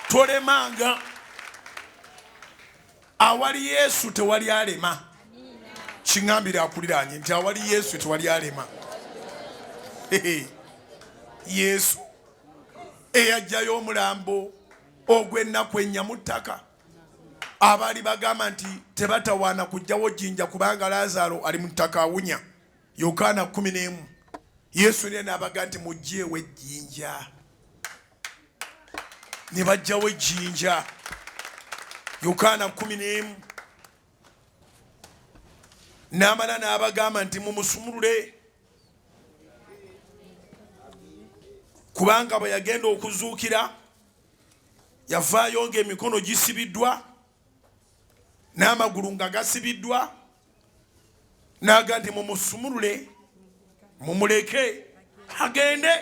tolemanga. Awali Yesu tewali alema. Kingambira akuliranye nti awali Yesu tewali alema. Yesu eyajjayo omulambo ogw'ennaku ennya mu ttaka. Abaali bagamba nti tebatawaana kujjawo jjinja kubanga Laazaalo ali mu ttaka awunya. Yokaana 11. Yesu ne n'abaga nti mujjeewo ejjinja. Ne bajjawo ejjinja. Yokaana 11. N'amala n'abagamba nti mumusumulule kubanga bwe yagenda okuzuukira yavaayo ng'emikono gisibiddwa n'amagulu nga gasibiddwa, n'aga nti mumusumulule mumuleke agende.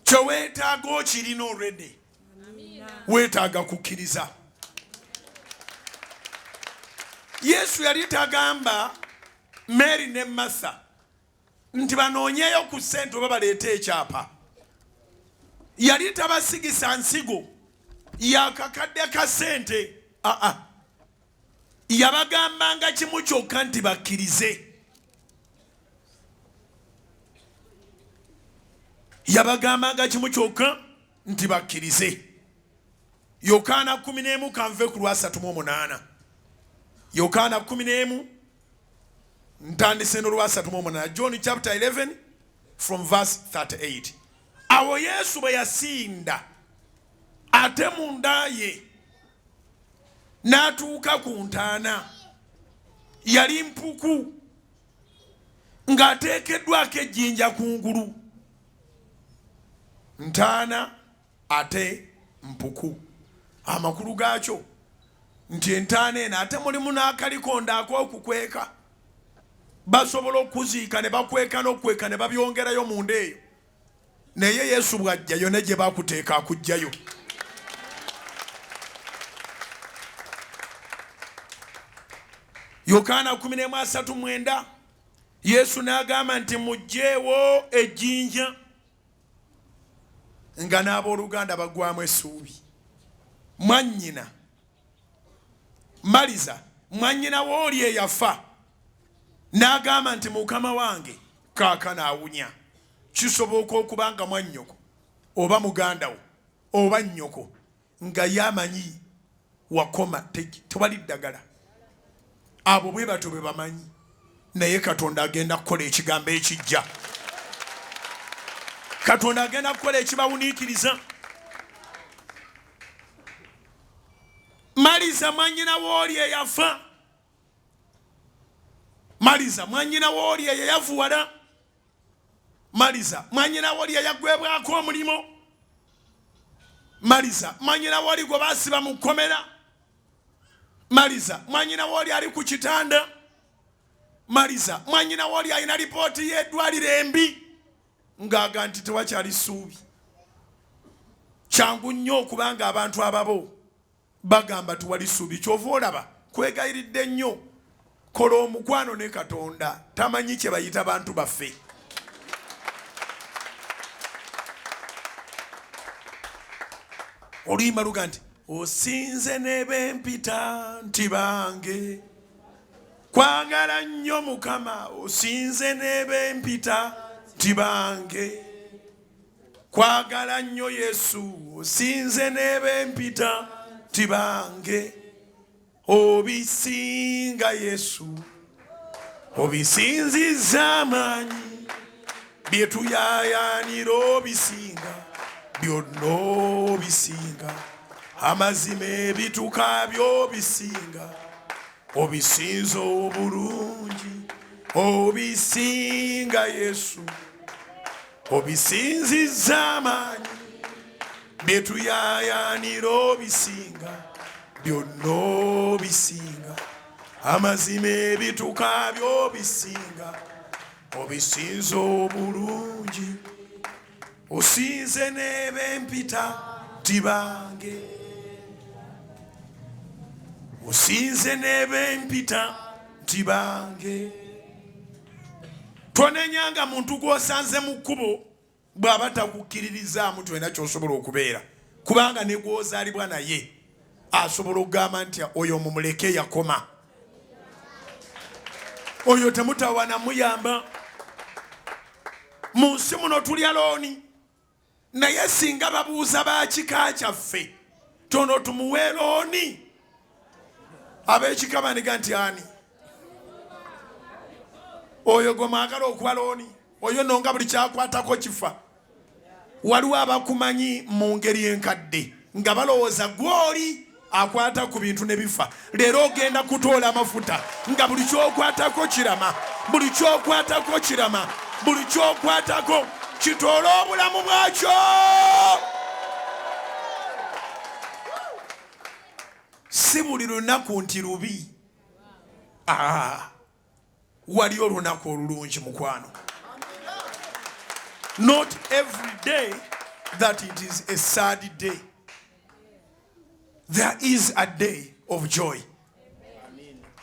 Kyeweetaaga okirina already. Weetaaga kukkiriza. Yesu yali tagamba Mary ne Martha nti banoonyeyo ku ssente oba baleete ekyapa. Yali tabasigisa nsigo yakakadde ka ssente. Yabagambanga kimu kyokka nti bakkirize. Yabagambanga kimu kyokka nti bakkirize. Yokaana 11 kanve ku lwa 38. Yokaana 11 ntandise n'olwa 38. John chapter 11 from verse 38. Awo Yesu bwe yasinda ate munda ye n'atuuka ku ntaana. Yali mpuku ng'ateekeddwako ejjinja kungulu. Ntaana ate mpuku. Amakulu gaakyo nti entaana eno ate mulimu n'akalikonda ak'okukweka. Basobola okuziika ne bakweka n'okweka ne babyongerayo munda eyo. Naye Yesu bw'ajjayo ne gye bakuteeka akujjayo. Yokaana 11:39. Yesu n'agamba nti mujjeewo ejjinja. Nga n'abooluganda bagwamu essuubi. Mwannyina Maliza mwannyina w'oli eyafa n'agamba nti Mukama wange kaakano awunya. Kisoboka okubanga mwannyoko oba muganda wo oba nnyoko nga yamanyi wakoma tewali ddagala. Abo bwe bato be bamanyi. Naye Katonda agenda kukola ekigambo ekijja. Katonda agenda kukola ekibawuniikiriza. Maliza mwannyina w'oli eyafa. Maliza mwannyina w'oli eyavuwala. Maliza mwannyina w'oli eyagwebwako omulimo. Maliza mwannyina w'oli gwe baasiba mu kkomera. Maliza mwannyina w'oli ali ku kitanda. Maliza mwannyina w'oli alina lipooti y'eddwaliro embi ng'aga nti tewakyali ssuubi. Kyangu nnyo okubanga abantu ababo bagamba tuwali ssuubi. Kyova olaba kwegayiridde nnyo kola omukwano ne Katonda tamanyi kye bayita bantu baffe. Oluyimba luga nti osinze ne bempita nti bange. Kwagala nnyo Mukama osinze ne bempita nti bange. Kwagala nnyo Yesu osinze ne bempita nti bange. Obisinga Yesu obisinziza amaanyi. Byetuyayaanira obisinga byonna obisinga. Amazima ebituka by'obisinga obisinza obulungi. Obisinga Yesu obisinziza amaanyi. Byetuyayaanira obisinga byonna obisinga. Amazima ebituka by'obisinga obisinza obulungi. Osinze ne bempita nti bange. Osinze ne bempita nti bange. Tonenyanga muntu gw'osanze mu kkubo bw'aba takukkiririzaamu twena ky'osobola okubeera kubanga ne gw'ozaalibwa naye asobola okugamba nti oyo mumuleke yakoma, oyo temutawana muyamba. Mu nsi muno tulya looni, naye singa babuuza bakika kyaffe tono tumuwe looni, ab'ekika baniga nti ani oyo gwe mwagala okuba looni, oyo nno nga buli kyakwatako kifa. Waliwo abakumanyi mu ngeri enkadde nga balowooza gw'oli akwata ku bintu ne bifa. Leero ogenda kutoola amafuta nga buli kyokwatako kirama, buli kyokwatako kirama, buli kyokwatako kitoola obulamu bwakyo. Si buli lunaku nti lubi. Waliyo olunaku olulungi mukwano. Not every day that it is a sad day. There is a day of joy.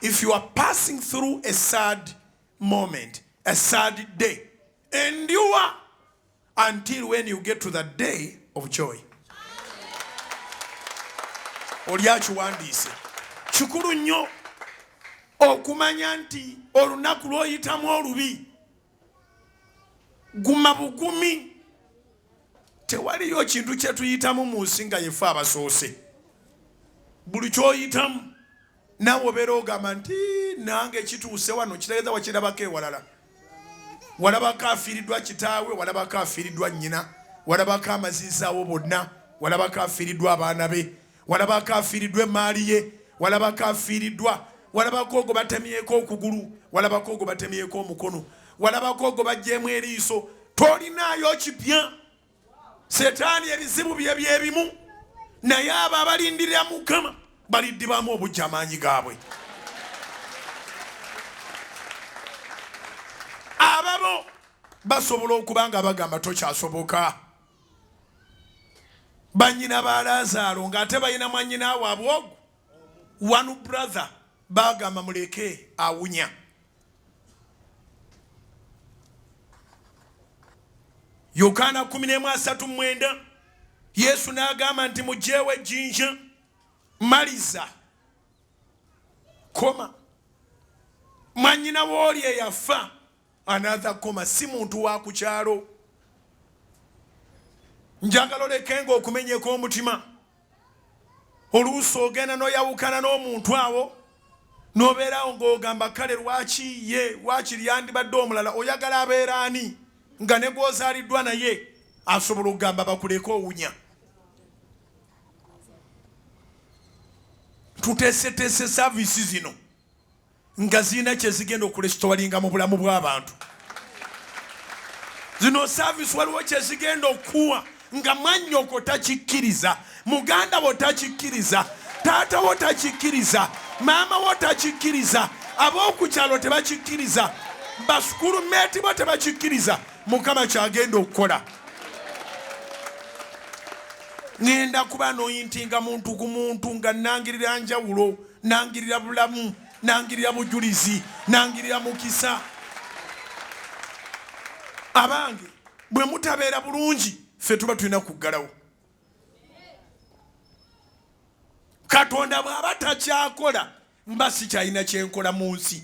If you are passing through a sad moment, a sad day, endure until when you get to the day of joy. Olyakiwandiise kikulu nnyo okumanya nti olunaku lw'oyitamu olubi guma bugumi. Tewaliyo kintu kye tuyitamu mu nsi nga yefe abasoose. Buli kyoyitamu naawe obeera ogamba nti nange kituuse wano kitegeeza wakirabako ewalala. Walabako afiiriddwa kitaawe, walabako afiiriddwa nnyina, walabako amaziizaawo bonna, walabako afiiriddwa abaana be, walabako afiiriddwa emaali ye, walabako afiiriddwa, walabako ogwo batemyeko okugulu, walabako ogwo batemyeko omukono, walabako ogwo baggyeemu eriiso. Tolinaayo kipya. Setaani ebizibu bye byebimu, naye abo abalindirira Mukama baliddibamu obujja amaanyi gaabwe. Ababo basobola okuba nga bagamba tokyasoboka. Bannyina ba Laazaalo ng'ate balina mwannyina waabwe ogwo, one brother, bagamba muleke awunya. Yokaana 11:39 Yesu n'agamba nti mugyeewo ejjinja maliza koma. Mwannyina w'oli eyafa another koma, si muntu wa ku kyalo. Njagala olekenga okumenyeka omutima. Oluusi ogenda n'oyawukana n'omuntu awo n'obeerawo ng'ogamba kale lwaki ye waakiri yandibadde omulala, oyagala abeera ani? Nga ne gw'ozaaliddwa naye asobola okugamba bakuleka owunya. Tuteeseteese saavisi zino nga zirina kye zigenda okulesitowalinga mu bulamu bw'abantu. Zino saavisi waliwo kye zigenda okuwa nga mwannyoko takikkiriza, muganda wo takikkiriza, taata wo takikkiriza, maama wo takikkiriza, ab'okukyalo tebakikkiriza, basukulumeeti bo tebakikkiriza. Mukama kyagenda okukola. Ngenda kuba noyintinga muntu ku muntu nga nangirira njawulo, nangirira bulamu, nangirira bujulizi, nangirira mukisa. Abange bwe mutabeera bulungi ffe tuba tulina kuggalawo. Katonda bw'aba takyakola mba sikyalina kyenkola mu nsi.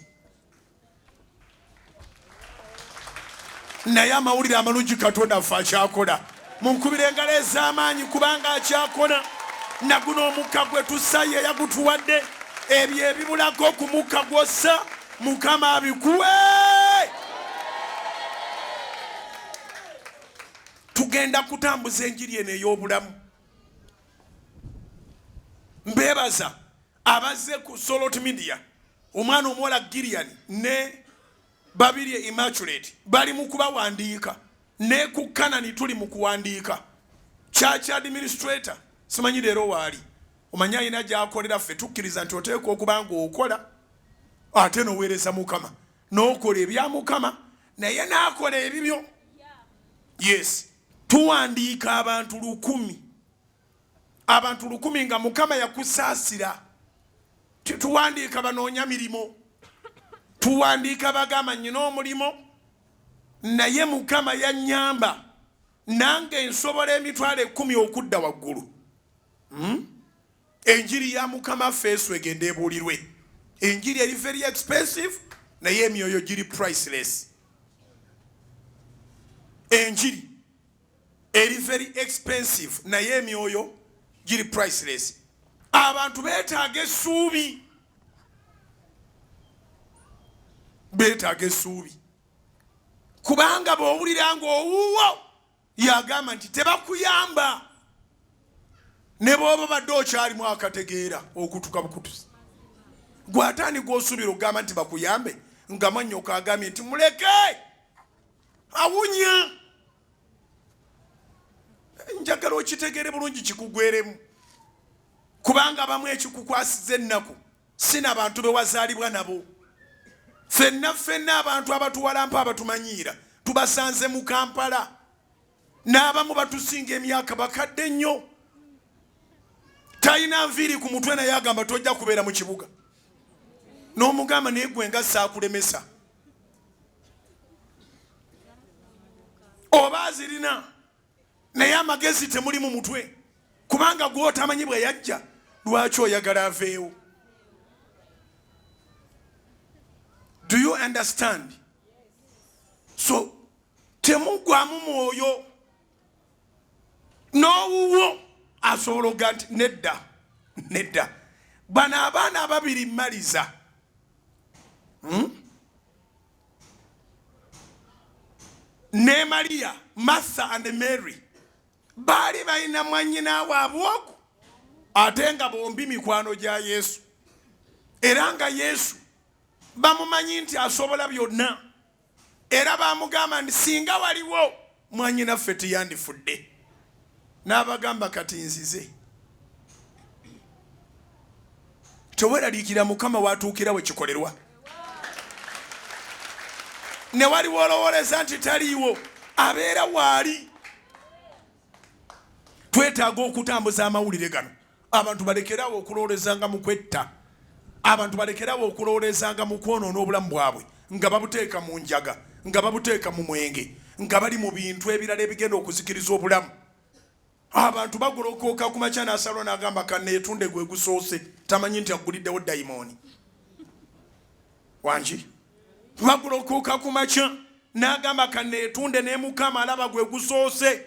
Naye amawulire amalungi Katonda ffe akyakola. Munkubire engalo ez'amaanyi kubanga akyakola. Na guno omukka gwe tussa ye yagutuwadde. Ebyo ebibulako ku mukka gw'ossa Mukama abikuwe. Tugenda kutambuza enjiri eno ey'obulamu. Mbeebaza abazze ku Solot Media, omwana omuwala Gillian ne babiri Immaculate bali mu kubawandiika, ne ku Kanani tuli mu kuwandiika. Church administrator simanyi leero waali, omanya alina gy'akolera, ffe tukkiriza nti oteekwa okuba ng'okola ate n'oweereza Mukama, n'okola ebya Mukama naye n'akola ebibyo. Yes, tuwandiika abantu 1,000, abantu 1,000 nga Mukama yakusaasira. Tuwandiika banoonya mirimo, tuwandiika bagamba nnyina omulimo naye Mukama yannyamba nange nsobola emitwalo 10 okudda waggulu. Enjiri ya Mukama feesu egende ebuulirwe. Enjiri eri very expensive naye emyoyo giri priceless. Enjiri eri very expensive naye emyoyo giri priceless. Abantu beetaaga essuubi. Beetaaga essuubi. Kubanga bw'owulira ng'owuwo yagamba nti tebakuyamba. Ne bw'oba badde okyalimu akategeera okutuka bukutusi. Gw'ataani gw'osuubira ogamba nti bakuyambe nga mannyoka agambye nti muleke awunya. Njagala okitegeere bulungi kikugweremu. Kubanga bamu ekikukwasiza ennaku sina abantu be wazaalibwa nabo. Ffenna abantu abatuwalampa abatumanyiira tubasanze mu Kampala. N'abamu batusinga emyaka bakadde nnyo. Talina nviiri ku mutwe naye agamba tojja kubeera mu kibuga. N'omugamba naye gwe nga saakulemesa. Oba azirina naye amagezi temuli mu mutwe. Kubanga gw'otamanyi bwe yajja lwaki oyagala aveewo. Do you understand? So temugwamu mwoyo. N'owuwo asobola oga nti nedda. Bano abaana ababiri mmaliza. Ne Maria, Martha and Mary baali balina mwannyina waabwe ogwo ate nga bombi mikwano gya Yesu. Era nga Yesu bamumanyi nti asobola byonna. Era bamugamba nti singa waliwo mwannyinaffe tiyandifudde. N'abagamba kati nzize. Teweraliikira Mukama watuukira we kikolerwa. Ne waliwo olowoleza nti taliiwo abeera waali. Twetaaga okutambuza amawulire gano. Abantu balekerawo okulowolezanga mu kwetta. Abantu balekerawo okulowolezanga mu kwonoona obulamu bwabwe nga babuteeka mu njaga, nga babuteeka mu mwenge, nga bali mu bintu ebirala ebigenda okuzikiriza obulamu. Abantu bagolokooka ku makya n'asalwa n'agamba kanneetunde gwe gusoose tamanyi nti aguliddewo dayimooni. Wangi bagolokooka ku makya n'agamba kanneetunde ne Mukama alaba gwe gusoose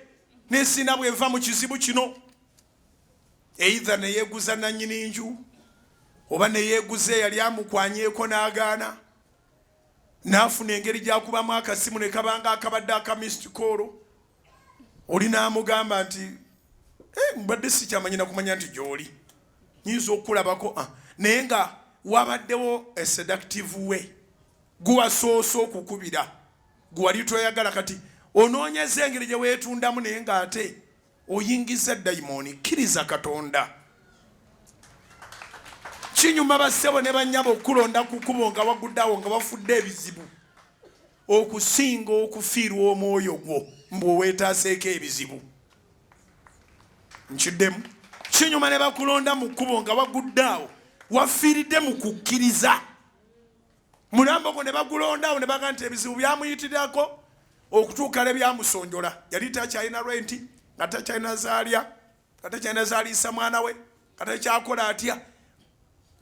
n'essina bw'eva mu kizibu kino. Either ne yeeguza nannyini nju oba ne yeeguza eyali amukwanyeeko n'agaana n'afuna engeri gy'akubamu akasimu ne kabanga akabadde aka missed call. Oli n'amugamba nti mbadde sikyamanyi nakumanya nti gy'oli nyinza okulabako naye nga wabaddewo a seductive way guwasoose okukubira gwali toyagala kati onoonyeza engeri gye weetundamu naye ng'ate oyingiza dayimooni. Kkiriza Katonda. Kinyuma bassebo ne bannyabo okulonda ku kkubo nga waguddawo nga bafudde ebizibu okusinga okufiirwa omwoyo gwo mbwe weetaaseeko ebizibu. Nkiddemu. Kinyuma ne bakulonda mu kkubo nga waguddeawo wafiiridde mu kukkiriza. Mulambo gwo ne bagulondawo ne baga nti ebizibu byamuyitirirako okutuuka le byamusonjola. Yali takyalina renti, nga takyalina zaalya, nga takyalina zaaliisa mwana we, nga takyakola atya.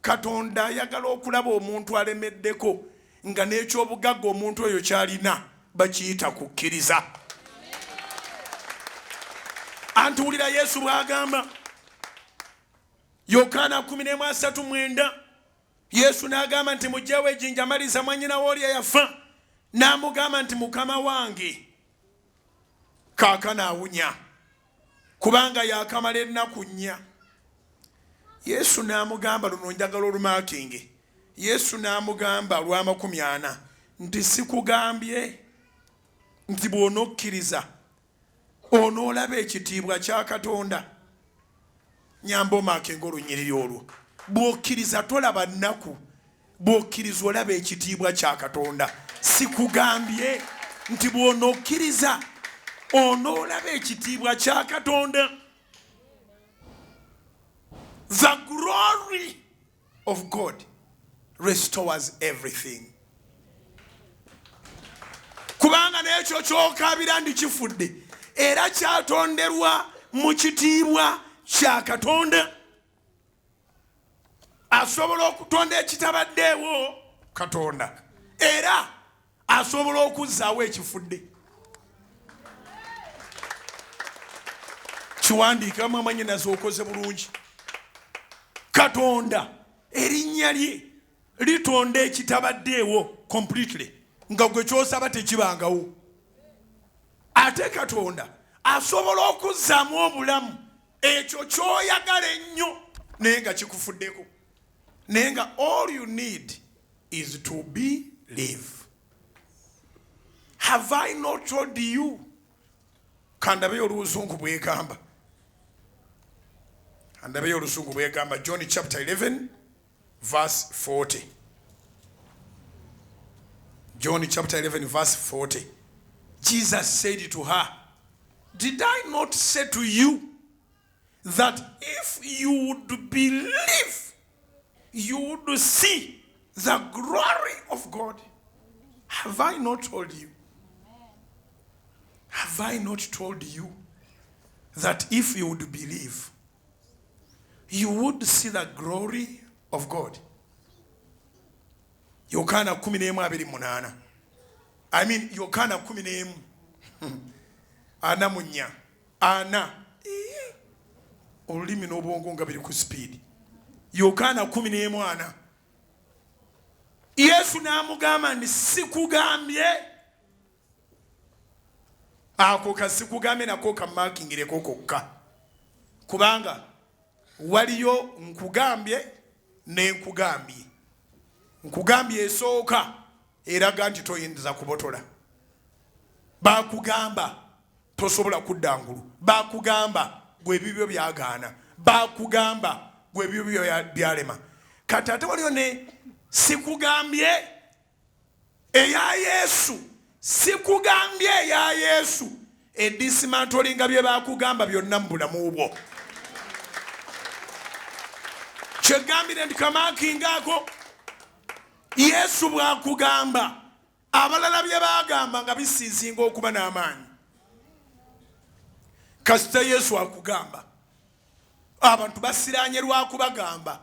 Katonda ayagala okulaba omuntu alemeddeko nga n'ekyobugagga omuntu oyo kyalina bakiyita kukkiriza. Antuwulira Yesu bw'agamba Yokaana 10:39. Yesu n'agamba nti mujjewo ejjinja Maliza mwannyina w'oli eyafa. N'amugamba nti Mukama wange kaakano awunya kubanga yakamala ennaku nnya. Yesu n'amugamba luno njagala olumakinge. Yesu n'amugamba lwa 40 nti sikugambye nti bw'onokkiriza onoolaba ekitiibwa kya Katonda. Nyamba omakenga olunyiriri olwo. Bw'okkiriza tolaba nnaku, bw'okkiriza olaba ekitiibwa kya Katonda. Sikugambye nti bw'onokkiriza onoolaba ekitiibwa kya Katonda. The glory of God restores everything. Kubanga n'ekyo ky'okaabira ndi kifudde era kyatonderwa mu kitiibwa kya Katonda. Asobola okutonda ekitabaddeewo Katonda, era asobola okuzzaawo ekifudde. Kiwandiikamu amanyinazi okoze bulungi. Katonda erinnya lye litonda ekitabaddeewo completely, nga gwe kyosaba tekibangawo. Ate Katonda asobola okuzzaamu obulamu ekyo kyoyagala ennyo naye nga kikufuddeko. Naye nga all you need is to believe. Have I not told you? Kandabe oluzungu bwegamba. Kandabe oluzungu bwegamba. John chapter 11 verse 40. John chapter 11 verse 40. Jesus said to her, did I not say to you that if you would believe, you would see the glory of God? Have I not told you? Have I not told you that if you would believe, you would see the glory of God? Yohana 11:28. I mean, Yohana 11. Ana munya. Ana. Olulimi n'obwongo nga biri ku speed. Yohana 11:8. Yesu n'amugamba nti sikugambye. Ako kasikugambye nako kamakingireko kokka. Kubanga waliyo nkugambye ne nkugambye. Nkugambye esooka eraga nti toyinza kubotola. Bakugamba tosobola kuddangulu. Bakugamba gwe bibyo byagaana. Bakugamba gwe bibyo byalema. Kati ate waliyo ne sikugambye eya Yesu. Sikugambye eya Yesu. Edisimantolinga bye bakugamba byonna mu bulamu bwo. Kyegambire nti kamakingako Yesu bwakugamba abalala bye bagamba nga bisiizinga okuba n'amaanyi. Kasita Yesu akugamba abantu basiranye lwakubagamba,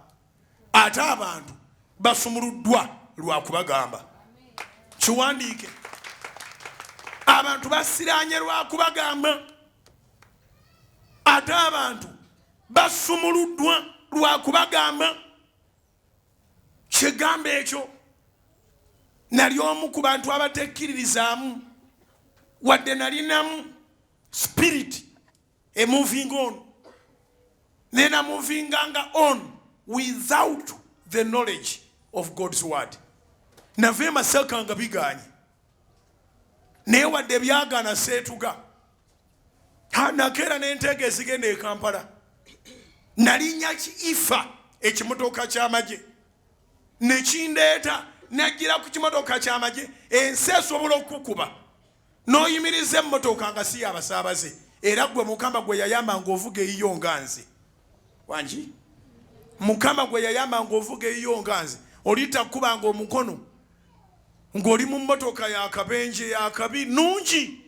ate abantu basumuluddwa lwakubagamba. Kiwandiike. Abantu basiranye lwakubagamba, ate abantu basumuluddwa lwakubagamba. Kyegamba ekyo nali omu ku bantu abatekkiririzaamu wadde nalinamu spirit a moving on. Nena movinganga on without the knowledge of God's word. Nave masakanga biganye. Naye wadde byagaana seetuga. Nakeera n'enteega ezigenda e Kampala. Nalinnya Ifa ekimotoka ky'amagye. Nekindeeta najjira ku kimotoka ky'amagye ensi esobola okukuba. N'oyimiriza emmotoka nga si y'abasaabaze. Era gwe Mukama gwe yayamba ng'ovuga eyiyo nga nze. Wangi? Mukama gwe yayamba ng'ovuga eyiyo nga nze. Olita kubanga omukono ng'oli mu mmotoka ya kabenje ya kabi nungi.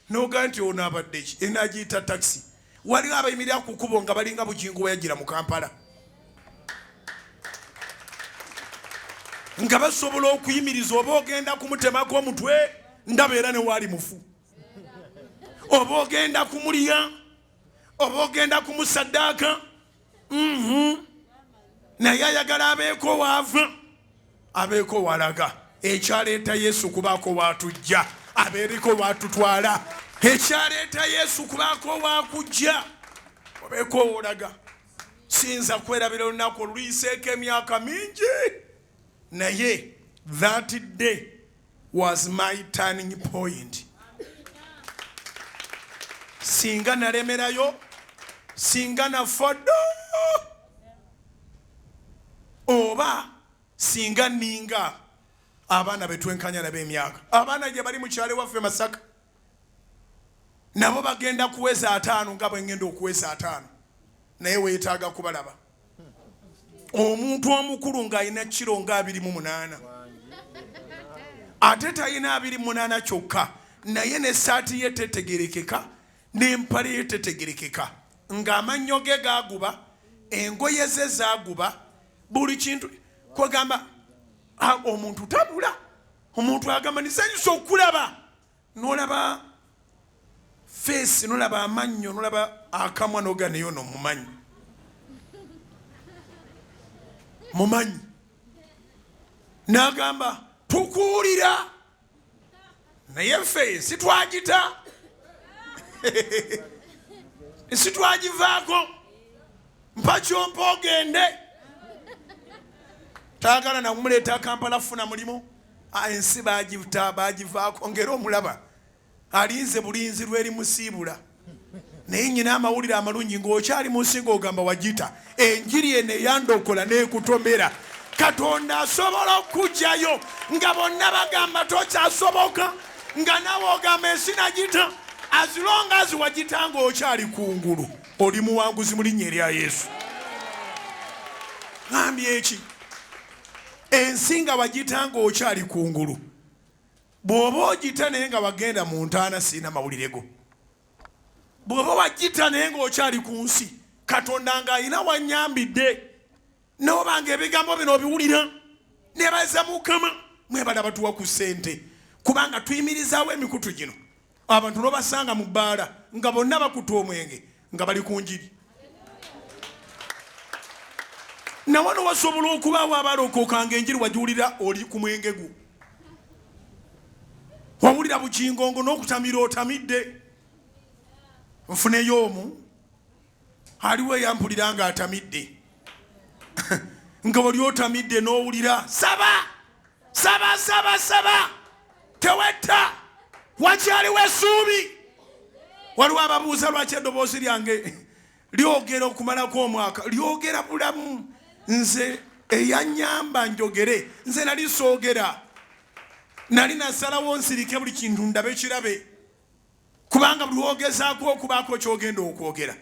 N'oga nti ono abadde ki? Enagiyita taxi. Waliwo abayimirira ku kkubo nga balinga Bujjingo yagira mu Kampala. Nga basobola okuyimiriza oba ogenda kumutemako omutwe ndabeera ne wali mufu. Oba ogenda kumulya, oba ogenda kumusaddaaka. Naye ayagala abeeko waava, abeeko walaga. Ekyaleeta Yesu kubaako waatujja, abeeriko waatutwala. Ekyaleeta Yesu kubaako waakujja, obeeko wolaga. Sinza kwerabira olunaku oluyiseeko emyaka mingi. Naye that day was my turning point. Singa nalemerayo, singa nafodo, oba singa ninga abaana betwenkanya n'ab'emyaka. Abaana gye bali mu kyalo waffe Masaka nabo bagenda kuweza 5 nga bwe ngenda okuweza 5. Naye weetaaga kubalaba. Omuntu omukulu ng'alina kiro nga 28. Ate talina 28 kyokka, naye n'essaati ye tetegerekeka, n'empale ye tetegerekeka ng'amannyo ge gaaguba engoye ze zaaguba buli kintu kwagamba omuntu tabula omuntu agamba nisanyusa okulaba n'olaba feesi n'olaba amannyo n'olaba akamwa n'oganeyo n'omumanyi mumanyi n'agamba tukuwulira naye ffe sitwagita sitwagivaako mpa kyompa ogende taagala namuleeta Kampala funa mulimu ensi bagivaako ngera omulaba alinze bulinzi lwerimusiibula naye nyina amawulire amalungi ng'okyali mu nsi ng'ogamba wagita enjiri eno eyandokola n'ekutomera Katonda asobola okujjayo nga bonna bagamba tokyasoboka nga nawe ogamba ensi nagita as long as wagita ng'okyali kungulu oli muwanguzi mu linnya erya Yesu. Ngambye eki ensi nga wagita ng'okyali kungulu bw'oba ogita naye nga wagenda mu ntaana siina mawulire go bw'oba wagita naye ng'okyali ku nsi Katonda ng'ayina wannyambidde n'obanga ebigambo bino obiwulira nebaza Mukama mwebala batuwa ku ssente kubanga tuyimirizaawo emikutu gino abantu n'obasanga mu bbaala nga bonna bakuta omwenge nga bali ku njiri nawe nowasobola okubaawo abalokokanga enjiri wagiwulira oli ku mwenge gwo wawulira Bujjingo n'okutamira otamidde nfuneyo omu aliwo eyampulira nga atamidde nga wali otamidde n'owulira saba saba saba saba tewetta wakyaliwo essuubi waliwo ababuuza lwaki eddoboozi lyange lyogera okumalako omwaka lyogera bulamu nze eyanyamba njogere nze nali soogera nali nasalawo nsirike buli kintu ndabe kirabe kubanga buli wogezaako okubaako kyogenda okwogera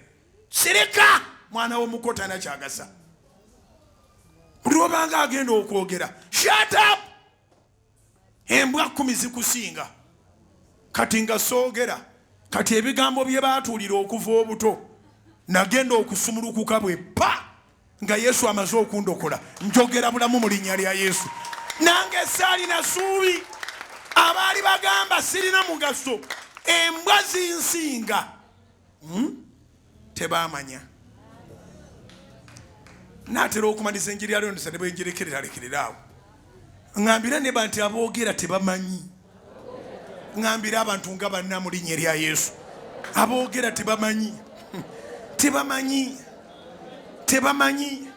sirika mwana w'omukota nakyagasa buli obanga agenda okwogera shut up embwa 10 zikusinga kati nga soogera kati ebigambo bye baatuulira okuva obuto nagenda okusumulukuka bwe pa nga Yesu amaze okundokola njogera bulamu mu linnya lya Yesu nange saalina ssuubi abaali bagamba sirina mugaso embwa zinsinga tebamanya natera okumaliza enjiri ya Londisa ne bwenjirekerera awo ngambira ne bantu aboogera tebamanyi ngambira abantu nga banna mu linnya lya Yesu aboogera tebamanyi tebamanyi tebamanyi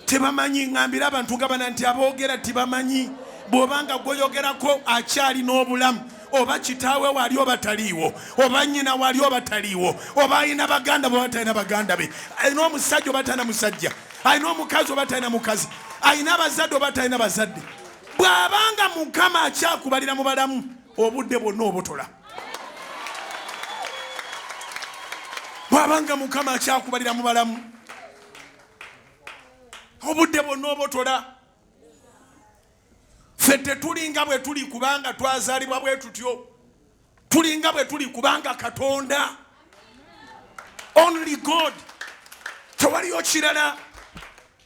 tebamanyi ngambira abantu nga banna nti aboogera tebamanyi bw'obanga gwoyogerako akyali n'obulamu oba kitaawe wali oba taliiwo oba nnyina wali oba taliiwo oba alina baganda bwe batalina baganda be alina omusajja oba talina musajja alina omukazi oba talina mukazi alina abazadde oba talina bazadde bw'abanga Mukama akyakubalira mu balamu obudde bwonna obutola bw'abanga Mukama akyakubalira mu balamu obudde bwonna obutola ffe tetulinga bwe tuli kubanga twazaalibwa bwe tutyo tulinga bwe tuli kubanga Katonda only God tewaliyo kirala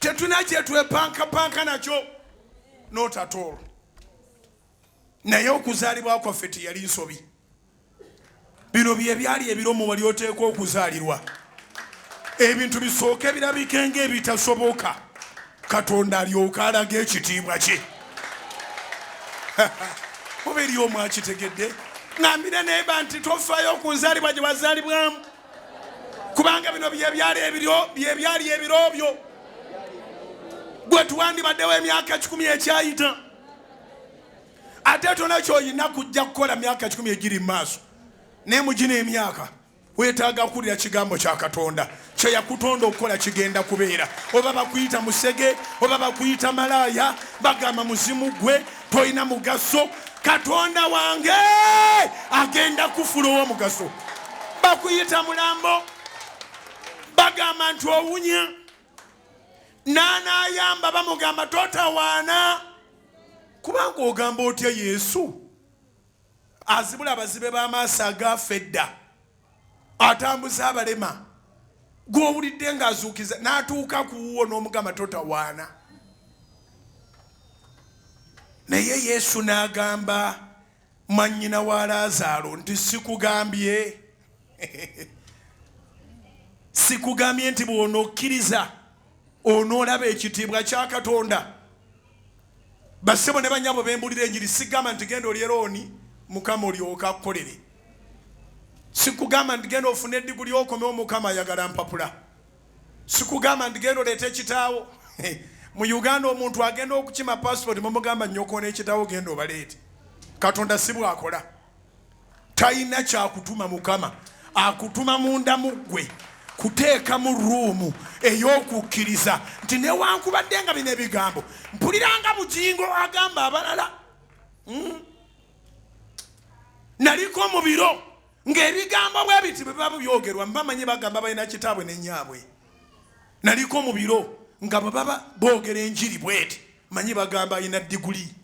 tetuna kye twepankapanka nakyo not at all naye okuzaalibwa kwaffe teyali nsobi bino bye byali ebiromo wali oteekwa okuzaalirwa ebintu bisooke birabike ng'ebitasoboka Katonda alyoka alaga ekitiibwa kye oba eri omu akitegedde ngambira neba nti tofaayo ku nzaalibwa gye wazaalibwamu kubanga bino byebyali ebiro byo gwe tuwandibaddewo emyaka 10 ekyayita ate tona kyoyina kujja kukola myaka 10 egiri mu maaso naye mugina emyaka weetaaga kuwulira kigambo kya Katonda kye yakutonda okukola kigenda kubeera oba bakuyita musege oba bakuyita malaaya bagamba muzimu gwe toyina mugaso Katonda wange agenda kufula ow'omugaso bakuyita mulambo bagamba nti owunya n'anaayamba bamugamba totawaana kubanga ogamba otya Yesu azibula abazibe b'amaaso agaffe edda atambuza abalema gw'owulidde ng'azuukiza n'atuuka ku wuwo n'omugamba totawaana. Naye Yesu n'agamba mwannyina wa Laazaalo nti sikugambye sikugambye nti bw'onokkiriza onoolaba ekitiibwa kya Katonda. Bassebo ne bannyabo bembulira enjiri sigamba nti genda olye looni Mukama olyoka akukolere. Sikugamba nti genda ofune eddiguli okomewo Mukama ayagala mpapula. Sikugamba nti genda oleete ekitaawo. Mu Uganda omuntu agenda okukima passport mumugamba nnyoko n'ekitaawo genda obaleete. Katonda si bw'akola. Talina kyakutuma Mukama. Akutuma munda mu ggwe kuteeka mu ruumu ey'okukkiriza nti newankubadde nga bino ebigambo mpuliranga Bujjingo agamba abalala. Naliko mu biro ng'ebigambo bwe biti bwe biba byogerwa mbamanyi bagamba balina kitaabwe n'ennyaabwe. Naliko mu biro nga bwe baba boogera enjiri bweti manyi bagamba alina diguli.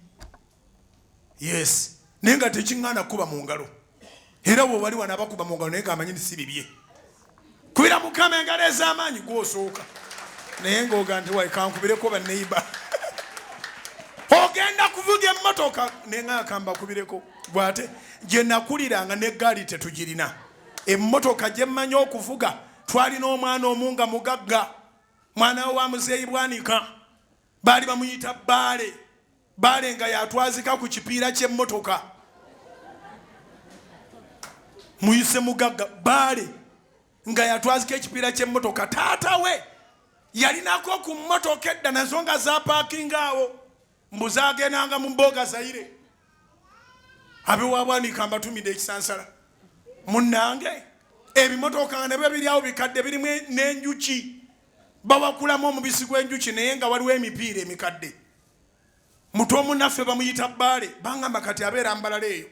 Yes, naye nga tekiŋŋaana kuba mu ngalo. Era bwe wali wanaabakuba mu ngalo naye ng'amanyi si bibye. Kubira Mukama engalo ez'amaanyi gw'osooka. Naye ng'oga nti wayi kankubireko banneiba. Ogenda kuvuga emmotoka naye ng'akamba kubireko. Bw'ate gye nakuliranga n'eggaali tetugirina. Emmotoka gye mmanyi okuvuga twalina omwana omu nga mugagga. Mwana wa muzeeyi Bwanika. Baali bamuyita Baale. Baale nga yatwazika ku kipiira ky'emmotoka. Muyise mugagga Baale nga yatwazika ekipiira ky'emmotoka. Taata we yalinako ku mmotoka edda nazo nga zapaakinga awo. Mbuzaagendanga mu mboga Zaire. Abewa Bwanika mbatumidde ekisansala. Munnange ebimotoka ne bwe biri awo bikadde birimu n'enjuki. Bawakulamu omubisi gw'enjuki naye nga waliwo emipiira emikadde. Muto omunnaffe bamuyita Baale. Bangamba kati abeera mbalala eyo.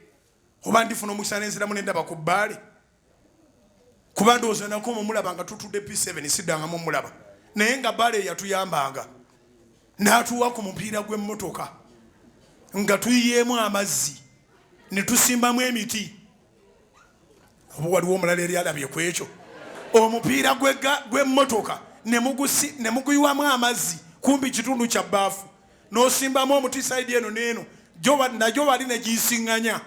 Oba ndifuna omukisa n'enziramu n'endaba ku Baale. Kuba ndowooza nako mumulaba nga tutudde P7 siddangamu mulaba. Naye nga Baale yatuyambanga. N'atuwa ku mupiira gw'emmotoka. Nga tuyiyeemu amazzi. Ne tusimbamu emiti. Oba waliwo omulala eri alabye ku ekyo. Omupiira gw'emmotoka ne muguyiwamu amazzi kumbi kitundu kya bbaafu. N'osimbamu omuti sayidi eno n'eno. Nagyo wali ne giyisiŋŋanya.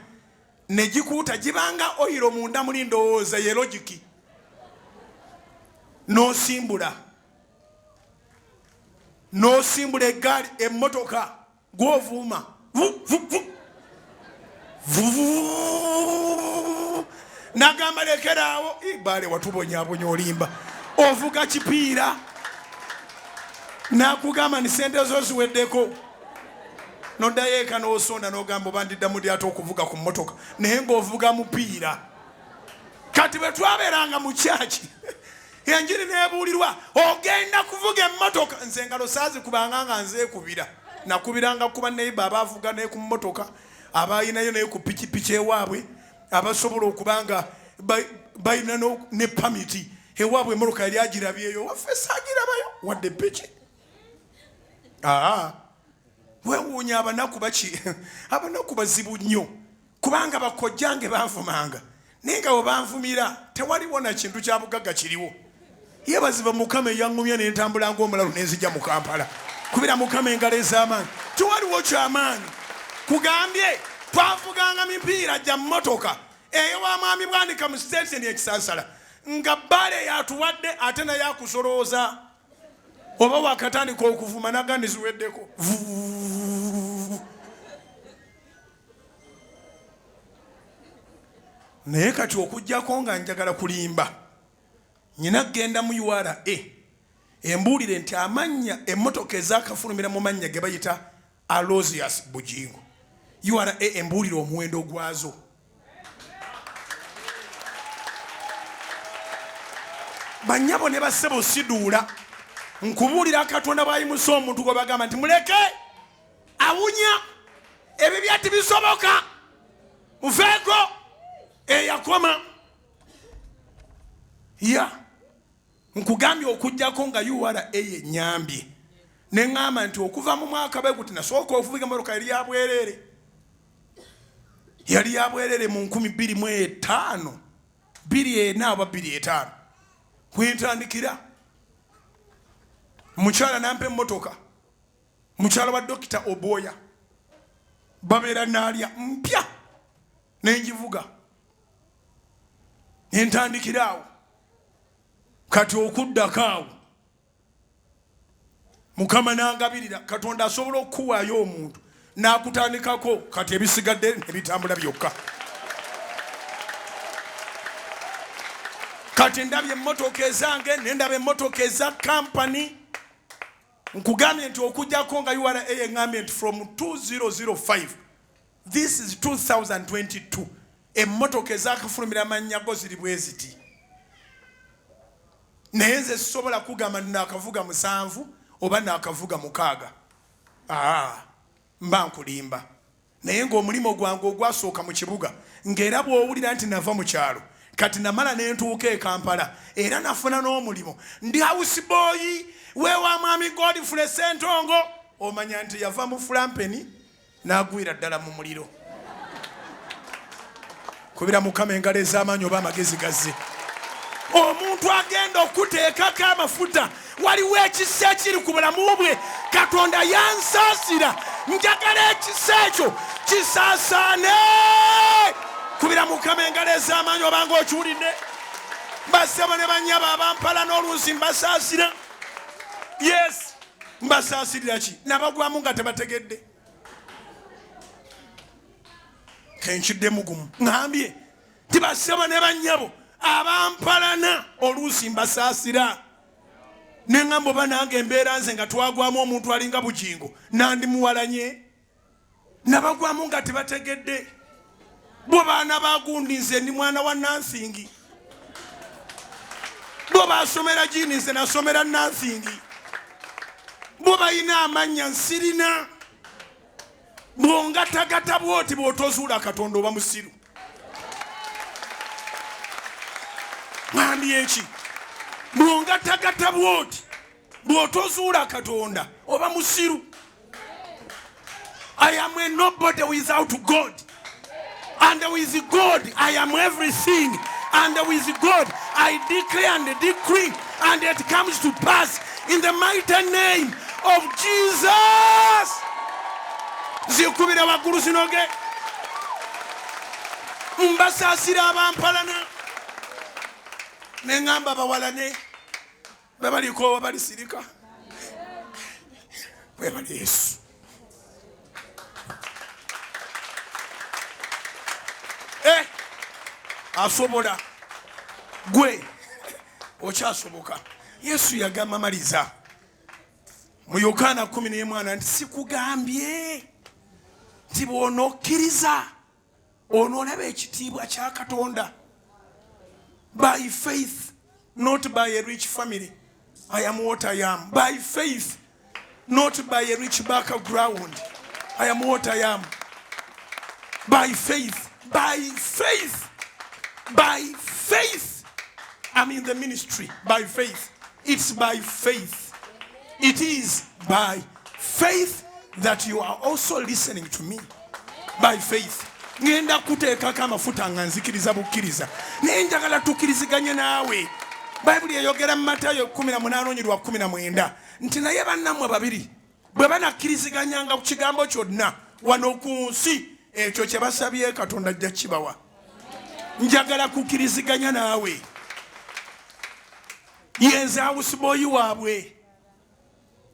Ne gikuuta gibanga oyiro munda muli ndowooza ye logiki. N'osimbula eggaali emmotoka gw'ovuuma. Nagamba lekeraawo. Baale watubonyaabonya olimba. Ovuga kipiira. Nakugamba ni sente zo ziweddeko. Noddayo eka n'osonda n'ogamba oba ndiddamu lyate okuvuga ku mmotoka. Naye ng'ovuga mupiira. Kati bwe twabeeranga mu kyaki enjiri n'ebuulirwa ogenda kuvuga emmotoka. Nze engalo saazikubanga nga nzeekubira. Nakubiranga kuba neiba abaavuga naye ku mmotoka. Abayinayo naye ku pikipiki ewaabwe. Abasobola okubanga bayina ne pamiti. Ewaabwe emmotoka yali agirabyeyo. Waffe saagirabayo wadde piki. Wewuunya abanaku baki. Abanaku bazibu nnyo. Kubanga bakojjange banvumanga. Naye nga bwe banvumira tewaliwo na kintu kya bugagga kiriwo. Yebaziba Mukama eyaŋŋumya ne ntambula ng'omulalu ne nzija mu Kampala. Kubira Mukama engalo ez'amaanyi. Tewaliwo kyamaanyi. Kugambye twavuganga mipiira gya mmotoka eyo wa mwami Bwanika mu station ekisansala. Nga Baale yatuwadde ate naye akusolooza. Oba wakatandika okuvuma nagandi ziweddeko. Naye kati okujjako nga njagala kulimba. Nyina genda mu URA. Embuulire nti amannya emmotoka ezaakafulumira mu mannya ge bayita Aloysious Bujjingo. URA embuulire omuwendo gwazo. Bannyabo ne bassebo siduula. Nkubuulira Katonda bw'ayimusa omuntu gwe bagamba nti muleke awunya ebibya tibisoboka muveeko eyakoma. Nkugambye okujjako nga URA ennyambye. Ne ŋŋamba nti okuva mu mwaka beguti nasooka okuvuga emmotoka yali ya bwereere. Yali ya bwereere mu 2005. 2 aba 2 kwentandikira mukyala nampe emmotoka mukyala wa Dokita Oboya babeera naalya mpya nenjivuga entandikiraawo kati okuddako awo Mukama nangabirira Katonda asobola okuwaayo omuntu nakutandikako kati ebisigadde nebitambula byokka kati ndabye emmotoka ezange nendaba emmotoka eza kampani nkugambye nti okujjako nga URA engambye nti from 2005 this is 2022 emmotoka ezakafulumira amannya ziri bwe ziti naye nze sisobola kugamba nakavuga 7 oba nakavuga 6 mba nkulimba naye ng'omulimu gwange ogwasooka mu kibuga ng'era bw'owulira nti nava mu kyalo kati namala nentuuka e Kampala era nafuna n'omulimu ndi house boy wewa mwami Godfrey Sentongo omanya nti yava mu Flampeni n'agwira ddala mu muliro kubira Mukama engalo ez'amaanyi oba amagezi gazze omuntu agenda okuteekako amafuta waliwo ekisa ekiri ku bulamu bwe Katonda yansaasira njagala ekisa ekyo kisaasaane kubira Mukama engalo ez'amaanyi obanga okiwulidde basebo ne banyaba abampala n'oluusi mbasaasira yes mbasaasirira ki nabagwamu nga tebategedde kenkidde mugumu ngambye nti basebo ne banyabo abampalana oluusi mbasaasira neŋŋamba oba nange embeera nze nga twagwamu omuntu alinga Bujjingo nandimuwalanye nabagwamu nga tebategedde bo baana bagundi nze ndi mwana wa Nansingi bo basomera jini nze nasomera Nansingi bo balina amannya nsirina bwongatagata bwoti bw'otozuula Katonda oba musiru ngambye eki bwongatagata bwoti bw'otozuula Katonda oba musiru I am a nobody without God and with God I am everything and with God I declare and decree and it comes to pass in the mighty name of Jesus. Zikubira waggulu zinoge mbasaasira abampalana neŋŋamba bawalane bebaliko balisirika bwebali Yesu asobola gwe okyasoboka Yesu yagamba maliza mu Yokaana 11 nti sikugambye nti bw'onokkiriza onoolaba ekitiibwa kya Katonda by faith not by a rich family I am what I am by faith not by a rich background I am what I am by faith I'm in the ministry by faith. It's by faith. It is by faith that you are also listening to me. By faith. Ngenda kuteekako amafuta nga nzikiriza bukkiriza naye njagala tukkiriziganye naawe. Bayibuli eyogera mu Matayo 18:19 nti naye bannammwe babiri bwe banakkiriziganyanga ku kigambo kyonna wano ku nsi ekyo kye basabye Katonda ajja kibawa. Njagala kukkiriziganya naawe. Yenze awusiboyi waabwe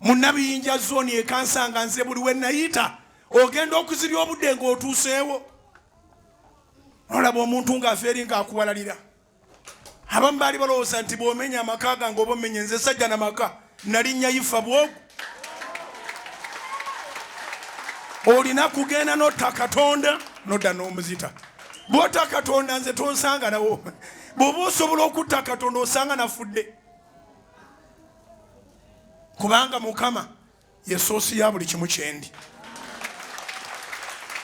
munnabiyinja zoni ekansanga nze buli we nayita ogenda okuzirya obudde ng'otuuseewo olaba omuntu ng'afeeri ng'akuwalalira. Abamu baali balowooza nti bw'omenya amaka gange oba omenye nze sajja n'amaka nalinnya yifa bwogu. Olina kugenda n'otta Katonda n'odda n'omuzita. Bw'otta Katonda nze tonsanga nawo. Bw'oba osobola okutta Katonda osanga nafudde. Kubanga Mukama ye soosi ya buli kimu kyendi.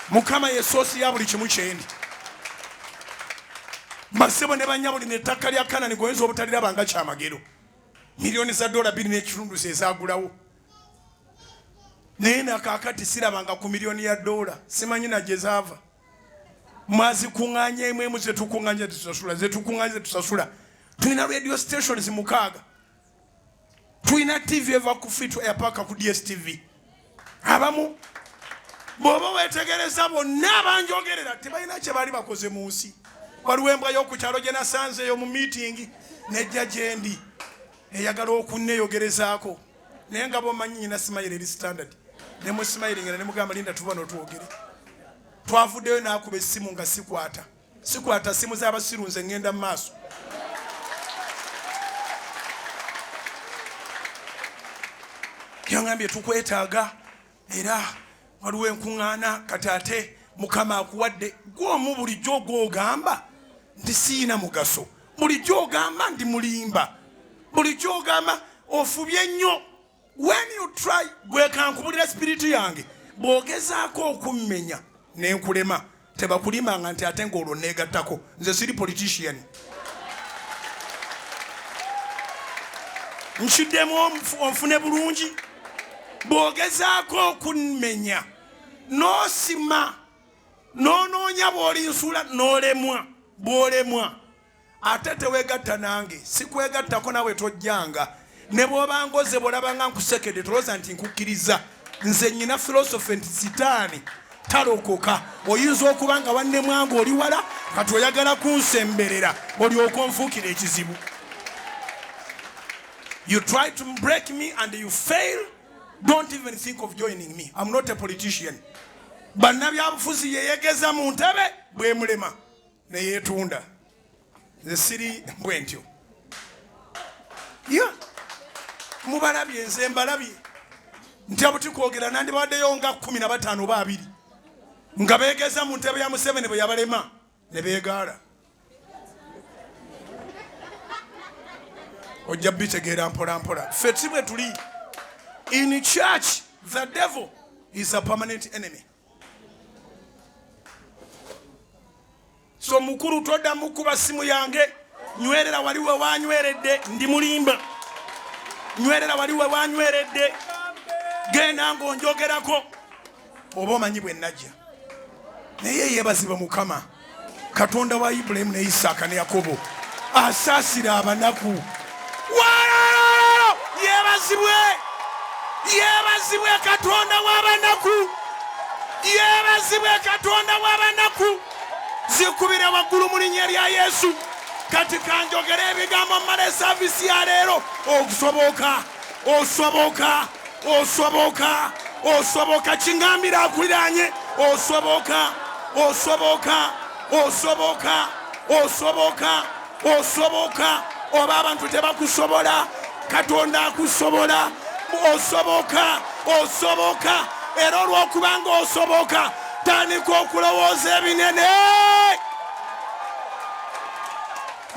Mukama ye soosi ya buli kimu kyendi. Basebo ne banyabo lino ettaka lya Kanani goyinza obutaliraba nga kyamagero. Miliyoni za $2 n'ekitundu zezaagulawo. Naye nakaakati sirabanga ku miliyoni ya $. Simanyi na gye zaava. Mwazi kunganye mwemu zetu kunganye tusasula. Zetu kunganye tusasula. Tuina radio stations mukaga. Tuina TV eva kufitu epaka ku DSTV. Abamu bobo wetegereza bonna banjogerera tebalina kye bali bakoze mu nsi. Waliwo embwa y'oku kyalo gye nasanzeeyo mu meeting nejja gye ndi eyagala okunneeyogerezaako naye nga bomanyi nyina Smile eri standard ne mu Smiling ne mugamba linda tuba n'otwogere. Twavuddeyo n'akuba essimu nga sikwata simu z'abasirunze ngenda mu maaso. Yangambye tukwetaaga era waliwo enkuŋŋaana kati ate Mukama akuwadde gw'omu bulijjo gw'ogamba nti siina mugaso, bulijjo ogamba ndi mulimba, bulijjo ogamba ofubye nnyo. When you try gwekankubulira spiriti yange bw'ogezaako okummenya n'enkulema tebakulimanga nti ate ng'olwo neegattako nze siri politician. Nkiddemu onfune bulungi bw'ogezaako okummenya n'osima n'onoonya bw'olinsula n'olemwa bw'olemwa ate teweegatta nange sikwegattako nawe tojjanga ne bw'obanga oze bw'olabanga nkusekedde tolooza nti nkukkiriza nze nnyina filosofe nti sitaani talokoka. Oyinza okuba nga wannemwanga oli wala kati oyagala kunsemberera olyoka onfuukira ekizibu. You try to break me and you fail. Don't even think of joining me. I'm not a politician. Bannabyabufuzi yeeyegeza mu ntebe bwe mulema ne yeetunda. Nze siri bwe ntyo. Mubalabye nze mbalabye nti abuti kwogera nandibaddeyo nga 15 oba 20 nga beegeza mu ntebe ya Museveni bwe yabalema ne beegaala. Ojja bitegeera mpola mpola. Ffe si bwe tuli. In church, the devil is a permanent enemy. So mukuru toda mukuba simu yange nywerera waliwe wanyweredde ndi mulimba. Nywerera waliwe wanyweredde genda ngonjogerako oba omanyi bwe najja. Naye yeebazibwa Mukama Katonda wa Ibrahim ne Isaaka ne Yakobo asaasira abanaku. Yeebazibwe Katonda w'abanaku. Yeebazibwe Katonda w'abanaku. Zikubira waggulu mu linnya lya Yesu. Kati kanjogera ebigambo mmala esavisi ya leero. Osoboka kingambira akuliraanye. Osoboka oba abantu tebakusobola Katonda akusobola. Osoboka era olw'okubanga osoboka tandika okulowooza ebinene.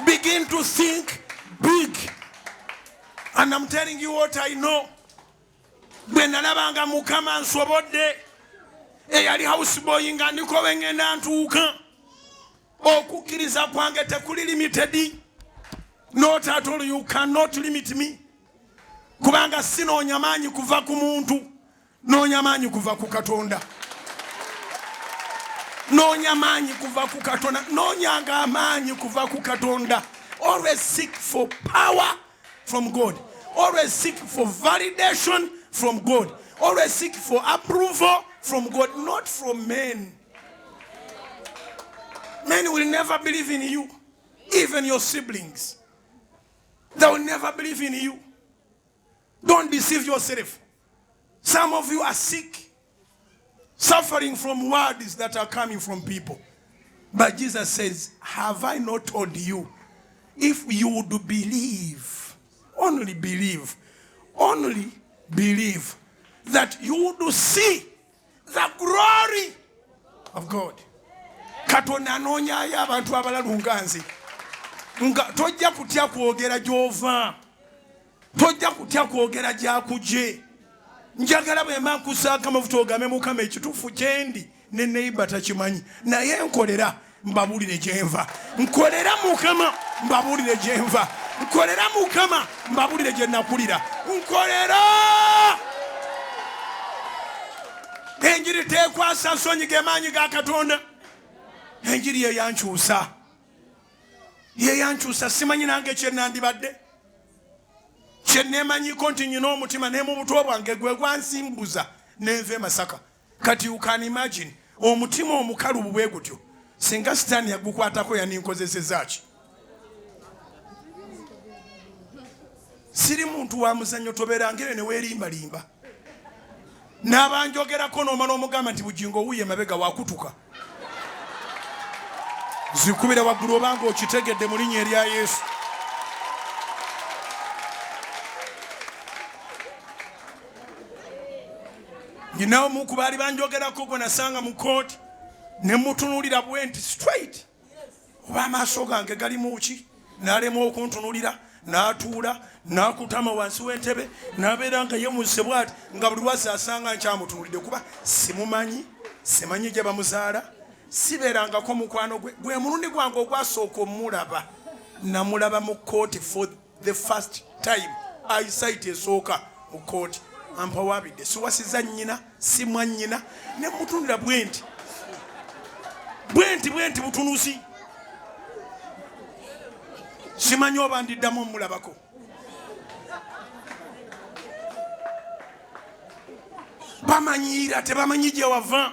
Begin to think big. And I'm telling you what I know. Bwe nalabanga Mukama nsobodde eyali houseboy nga ndiko bengenda ntuuka okukkiriza kwange tekuli limited. Not at all. You cannot limit me. Kubanga sinoonya maanyi kuva ku muntu, noonya maanyi kuva ku Katonda. Noonya maanyi kuva ku Katonda. Noonyanga amaanyi kuva ku Katonda. Always seek for power from God. Always seek for validation from God. Always seek for approval from God, not from men. Men will never believe in you. Even your siblings. They will never believe in you. Don't deceive yourself. Some of you are sick, suffering from words that are coming from people. But Jesus says, have I not told you, if you would believe, only believe, that you would see the glory of God. Katonda anoonyaayo abantu abalalunga nze. Tojja kutya kwogera gy'ova. Tojja kutya kwogera gy'akugye. Njagala bwe mba nkusaaka amafuta ogambe Mukama ekituufu kyendi ne neighbor takimanyi. Naye nkolera mbabuulire gye nva. Nkolera Mukama mbabuulire gye nva. Nkolera Mukama mbabuulire gye nakulira. Nkolera. Enjiri teekwasa nsonyi ge maanyi ga Katonda. enjiri yeyankyusa simanyi nange kyenandibadde kyenemanyiko nti nyina omutima ne mu buto bwange gwe gwansimbuza nenva e Masaka. Kati you can imagine omutima omukalubu bwe gutyo singa sitaani yagukwatako yaninkozesezaki. Siri muntu wa muzannyo tobeerangere ne weerimbalimba n'abanjogerako n'omala omugamba nti Bujjingo wuye mabega wakutuka. Zikubira waggulu obanga okitegedde mu linnya erya Yesu. Nyinawo mu ku baali banjogerako gwe nasanga mu kooti ne mutunuulira bwe nti straight oba amaaso gange gali mu ki n'alema okuntunuulira n'atuula n'akutama wansi w'entebe n'abeera nga yemusse bw'ati nga buli lwazze asanga nkyamutunuulidde kuba simanyi gye bamuzaala sibeerangako mukwano gwe. Gwe mulundi gwange ogwasooka omulaba namulaba mu kooti for the first time. Eyesight esooka mu kooti ampawabidde siwasiza nnyina si mwannyina ne mutunulira bwe nti butunusi. Simanyi oba ndiddamu omulabako. Bamanyiira tebamanyi gye wava.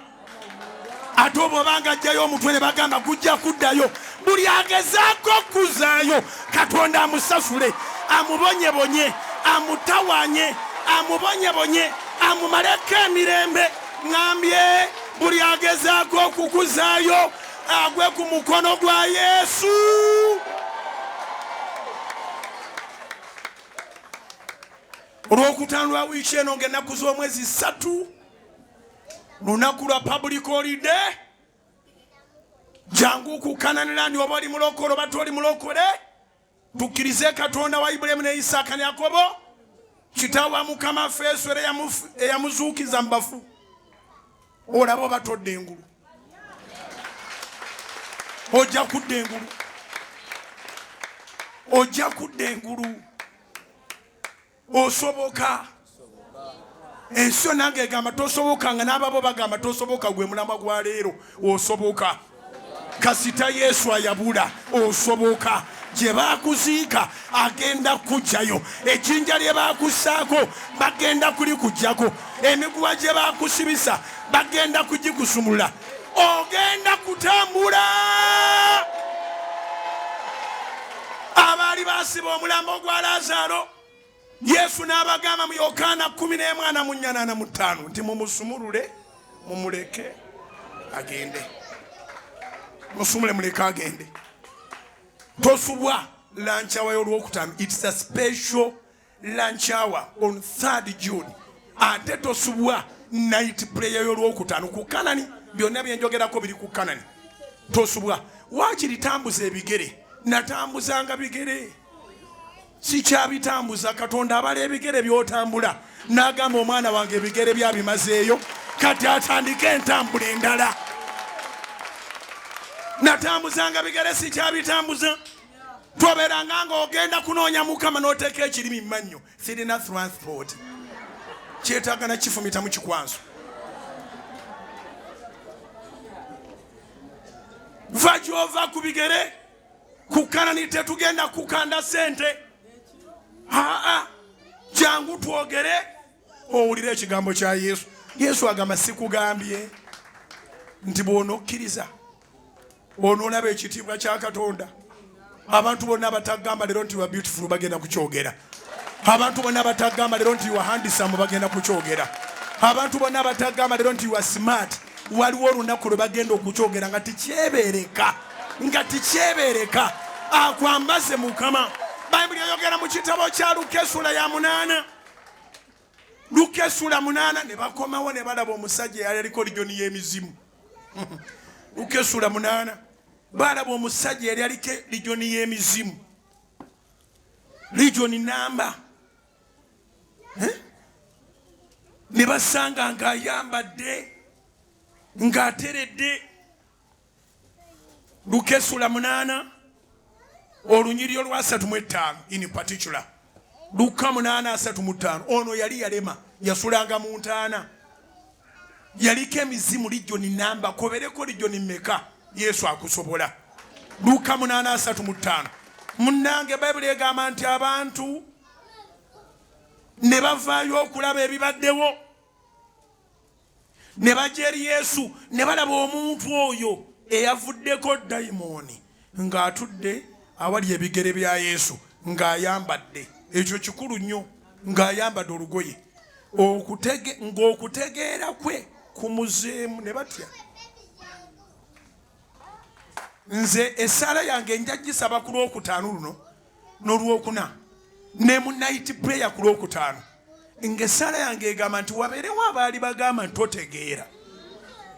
Ate oba obanga ajjayo omutwe ne bagamba gujja kuddayo. Buli agezaako okuzaayo Katonda amusasule amubonyebonye amutawanye amubonyebonye amumaleko emirembe. Ngambye buli agezaako okukuzaayo agwe ku mukono gwa Yesu. Olwokutaano lwa wiiki eno ng'ennaku z'omwezi 3 lunaku lwa public holiday. Jangu kukananira ndi oba oli mulokole oba toli mulokole. Tukkirize Katonda wa Ibulayimu ne Isaaka ne Yakobo kitaawe wa Mukama Yesu era eyamuzuukiza mu bafu. Olaba oba todda engulu. Ojja kudda engulu. Ojja kudda engulu. Osoboka. Ensi nange egamba tosoboka nga n'ababo bagamba tosoboka gwe mulamba gwa leero osoboka. Kasita Yesu ayabula osoboka. Gye baakuziika agenda kujjayo. Ejjinja lye baakussaako bagenda kulikujjako. Emiguwa gye baakusibisa bagenda kugikusumula. Ogenda kutambula. Abaali baasiba omulambo gwa Lazaalo Yesu n'abagamba mu Yokaana 11:45 nti mumusumulule mumuleke agende. Musumule muleke agende. Tosubwa lunch hour y'olwokutaano. It's a special lunch hour on 3rd June. Ate tosubwa night prayer y'olwokutaano ku Kanani. Byonna byenjogerako biri ku Kanani. Tosubwa. Waakiri tambuza ebigere. Natambuzanga bigere. Sikyabitambuza. Katonda abala ebigere by'otambula n'agamba omwana wange ebigere byabimazeeyo kati atandike entambula endala. Natambuzanga bigere sikyabitambuza. Tobeeranga nga ogenda kunoonya Mukama n'oteeka ekirimi mu mannyo. Sirina transport. Kyetaaga na kifumita mu kikwanso. Va gy'ova ku bigere. Ku Kanani tetugenda kukanda sente. Jangu twogere owulire ekigambo kya Yesu. Yesu agamba sikugambye nti bw'onokkiriza onoolaba ekitiibwa kya Katonda. Abantu bonna abatagamba leero nti you are beautiful bagenda kukyogera. Abantu bonna abatagamba leero nti you are handsome bagenda kukyogera. Abantu bonna abatagamba leero nti you are smart waliwo olunaku lwe bagenda okukyogera nga tikyebeereka. Akwambaze Mukama. Bayibuli eyogera mu kitabo kya Luka essula ya 8. Luka essula 8 ne bakomawo ne balaba omusajja eyali aliko lijoni y'emizimu. Luka essula 8 balaba omusajja eyali aliko lijoni y'emizimu. Lijoni namba. Ne basanga ng'ayambadde ng'ateredde. Luka essula 8 olunyiriri olwa 35 in particular. Luka 8:35 ono yali yalema yasulanga mu ntaana. Yaliko emizimu lijoni namba kobereko lijoni mmeka Yesu akusobola. Luka 8:35. Munnange Bayibuli egamba nti abantu ne bavaayo okulaba ebibaddewo ne bajja eri Yesu ne balaba omuntu oyo eyavuddeko dayimooni ng'atudde awali ebigere bya Yesu ng'ayambadde ekyo kikulu nnyo ng'ayambadde olugoye ng'okutegeera kwe kumuzeemu ne batya. Nze essaala yange nja gisaba ku Lwokutaano luno n'Olwokuna ne mu night prayer ku Lwokutaano ng'essaala yange egamba nti wabeerewo abaali bagamba nti totegeera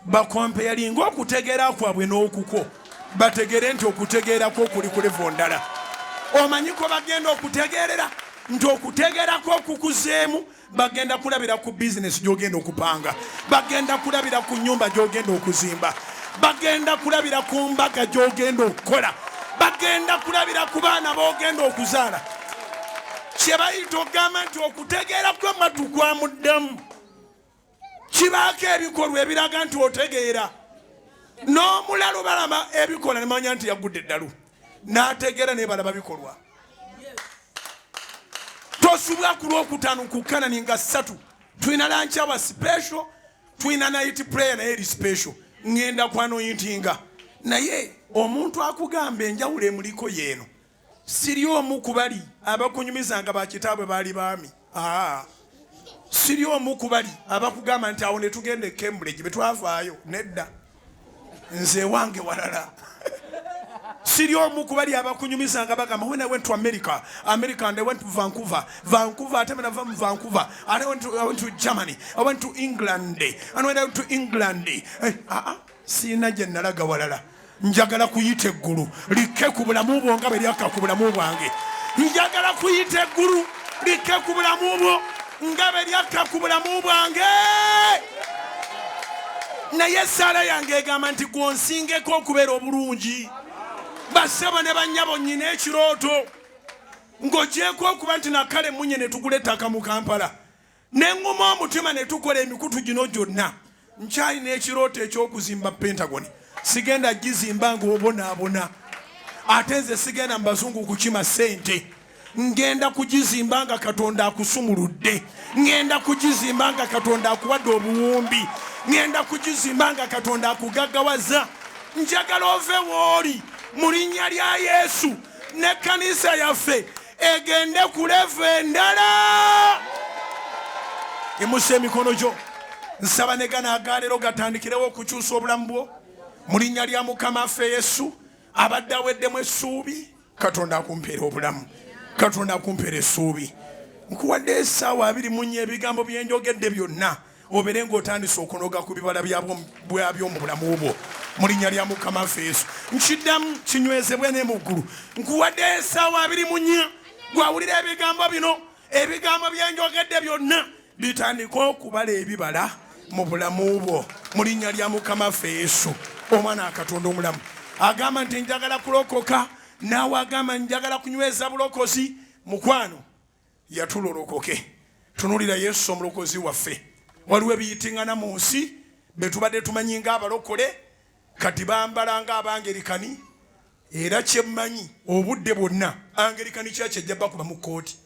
bakompeyalinga okutegeera kwabwe n'okukwo bategere nti okutegeera kwo kuli ku level ndala. Omanyi ko bagenda okutegeerera nti okutegeera kwo kukuzeemu bagenda kulabira ku bizinesi gy'ogenda okupanga, bagenda kulabira ku nnyumba gy'ogenda okuzimba, bagenda kulabira ku mbaga gy'ogenda okukola, bagenda kulabira ku baana b'ogenda okuzaala. Kye bayita ogamba nti okutegeera kw'amatu kwamuddamu kibaako ebikolwa ebiraga nti otegeera. N'omulala balaba ebikola ne manya nti yagudde eddalu n'ategeera ne balaba bikolwa. Tosubwa ku Lwokutaano ku Kanani nga 3 tulina lunch hour special, tulina night prayer naye eri special. Ngenda kwanoyintinga naye omuntu akugamba enjawulo emuliko yeeno siri omu ku bali abakunyumizanga bakitaabwe baali baami. Siri omu ku bali abakugamba nti awo ne tugenda e Cambridge be twavaayo nedda nze wange walala. Siri omu ku bali abakunyumizanga bagamba when I went to America and I went to Vancouver ate me nava mu Vancouver and I went to Germany, I went to England and when I went to England sina gye nalaga walala. Njagala kuyita eggulu likke ku bulamu bwo nga bwe lyakka ku bulamu bwange. Njagala kuyita eggulu likke ku bulamu bwo nga bwe lyakka ku bulamu bwange. Naye essaala yange egamba nti gwonsingeko okubeera obulungi. Basaba ne bannyabo nnyina ekirooto ng'ogyeko okuba nti nakale munye ne tugula ettaka mu Kampala ne nguma omutima ne tukola emikutu gino gyonna. Nkyalina ekirooto eky'okuzimba Pentagon. Sigenda gizimba ng'obonaabona ate nze sigenda mu bazungu kukima ssente. Ngenda kugizimba nga Katonda akusumuludde. Ngenda kugizimba nga Katonda akuwadde obuwumbi. Ngenda kugizimba nga Katonda akugaggawaza. Njagala ove wooli mu linnya lya Yesu n'ekkanisa yaffe egende ku level endala. Emusa emikono gyo nsaba ne gano agaleero gatandikirewo okukyusa obulamu bwo mu linnya lya Mukama waffe Yesu. Abadde aweddemu essuubi Katonda akumpeera obulamu, Katonda akumpeera essuubi. Nkuwadde essaawa 24 ebigambo bye njogedde byonna obeere ng'otandise okunoga ku bibala byabyo mu bulamu bwo mu linnya lya Mukama waffe Yesu. Nkiddamu kinywezebwe ne mu ggulu. Nkuwadde essaawa 24 gwawulira ebigambo bino, ebigambo bye njogedde byonna bitandika okubala ebibala mu bulamu bwo mu linnya lya Mukama waffe Yesu. Omwana wa Katonda omulamu agamba nti njagala kulokoka, naawe agamba njagala kunyweza bulokozi. Mukwano yatulolokoke, tunulira Yesu omulokozi waffe. Waliwo ebiyitingana mu nsi be tubadde tumanyi ng'abalokole kati bambala ng'abangerikani. Era kyemmanyi obudde bwonna Angerikani kyaki ejja bakuba mu kkooti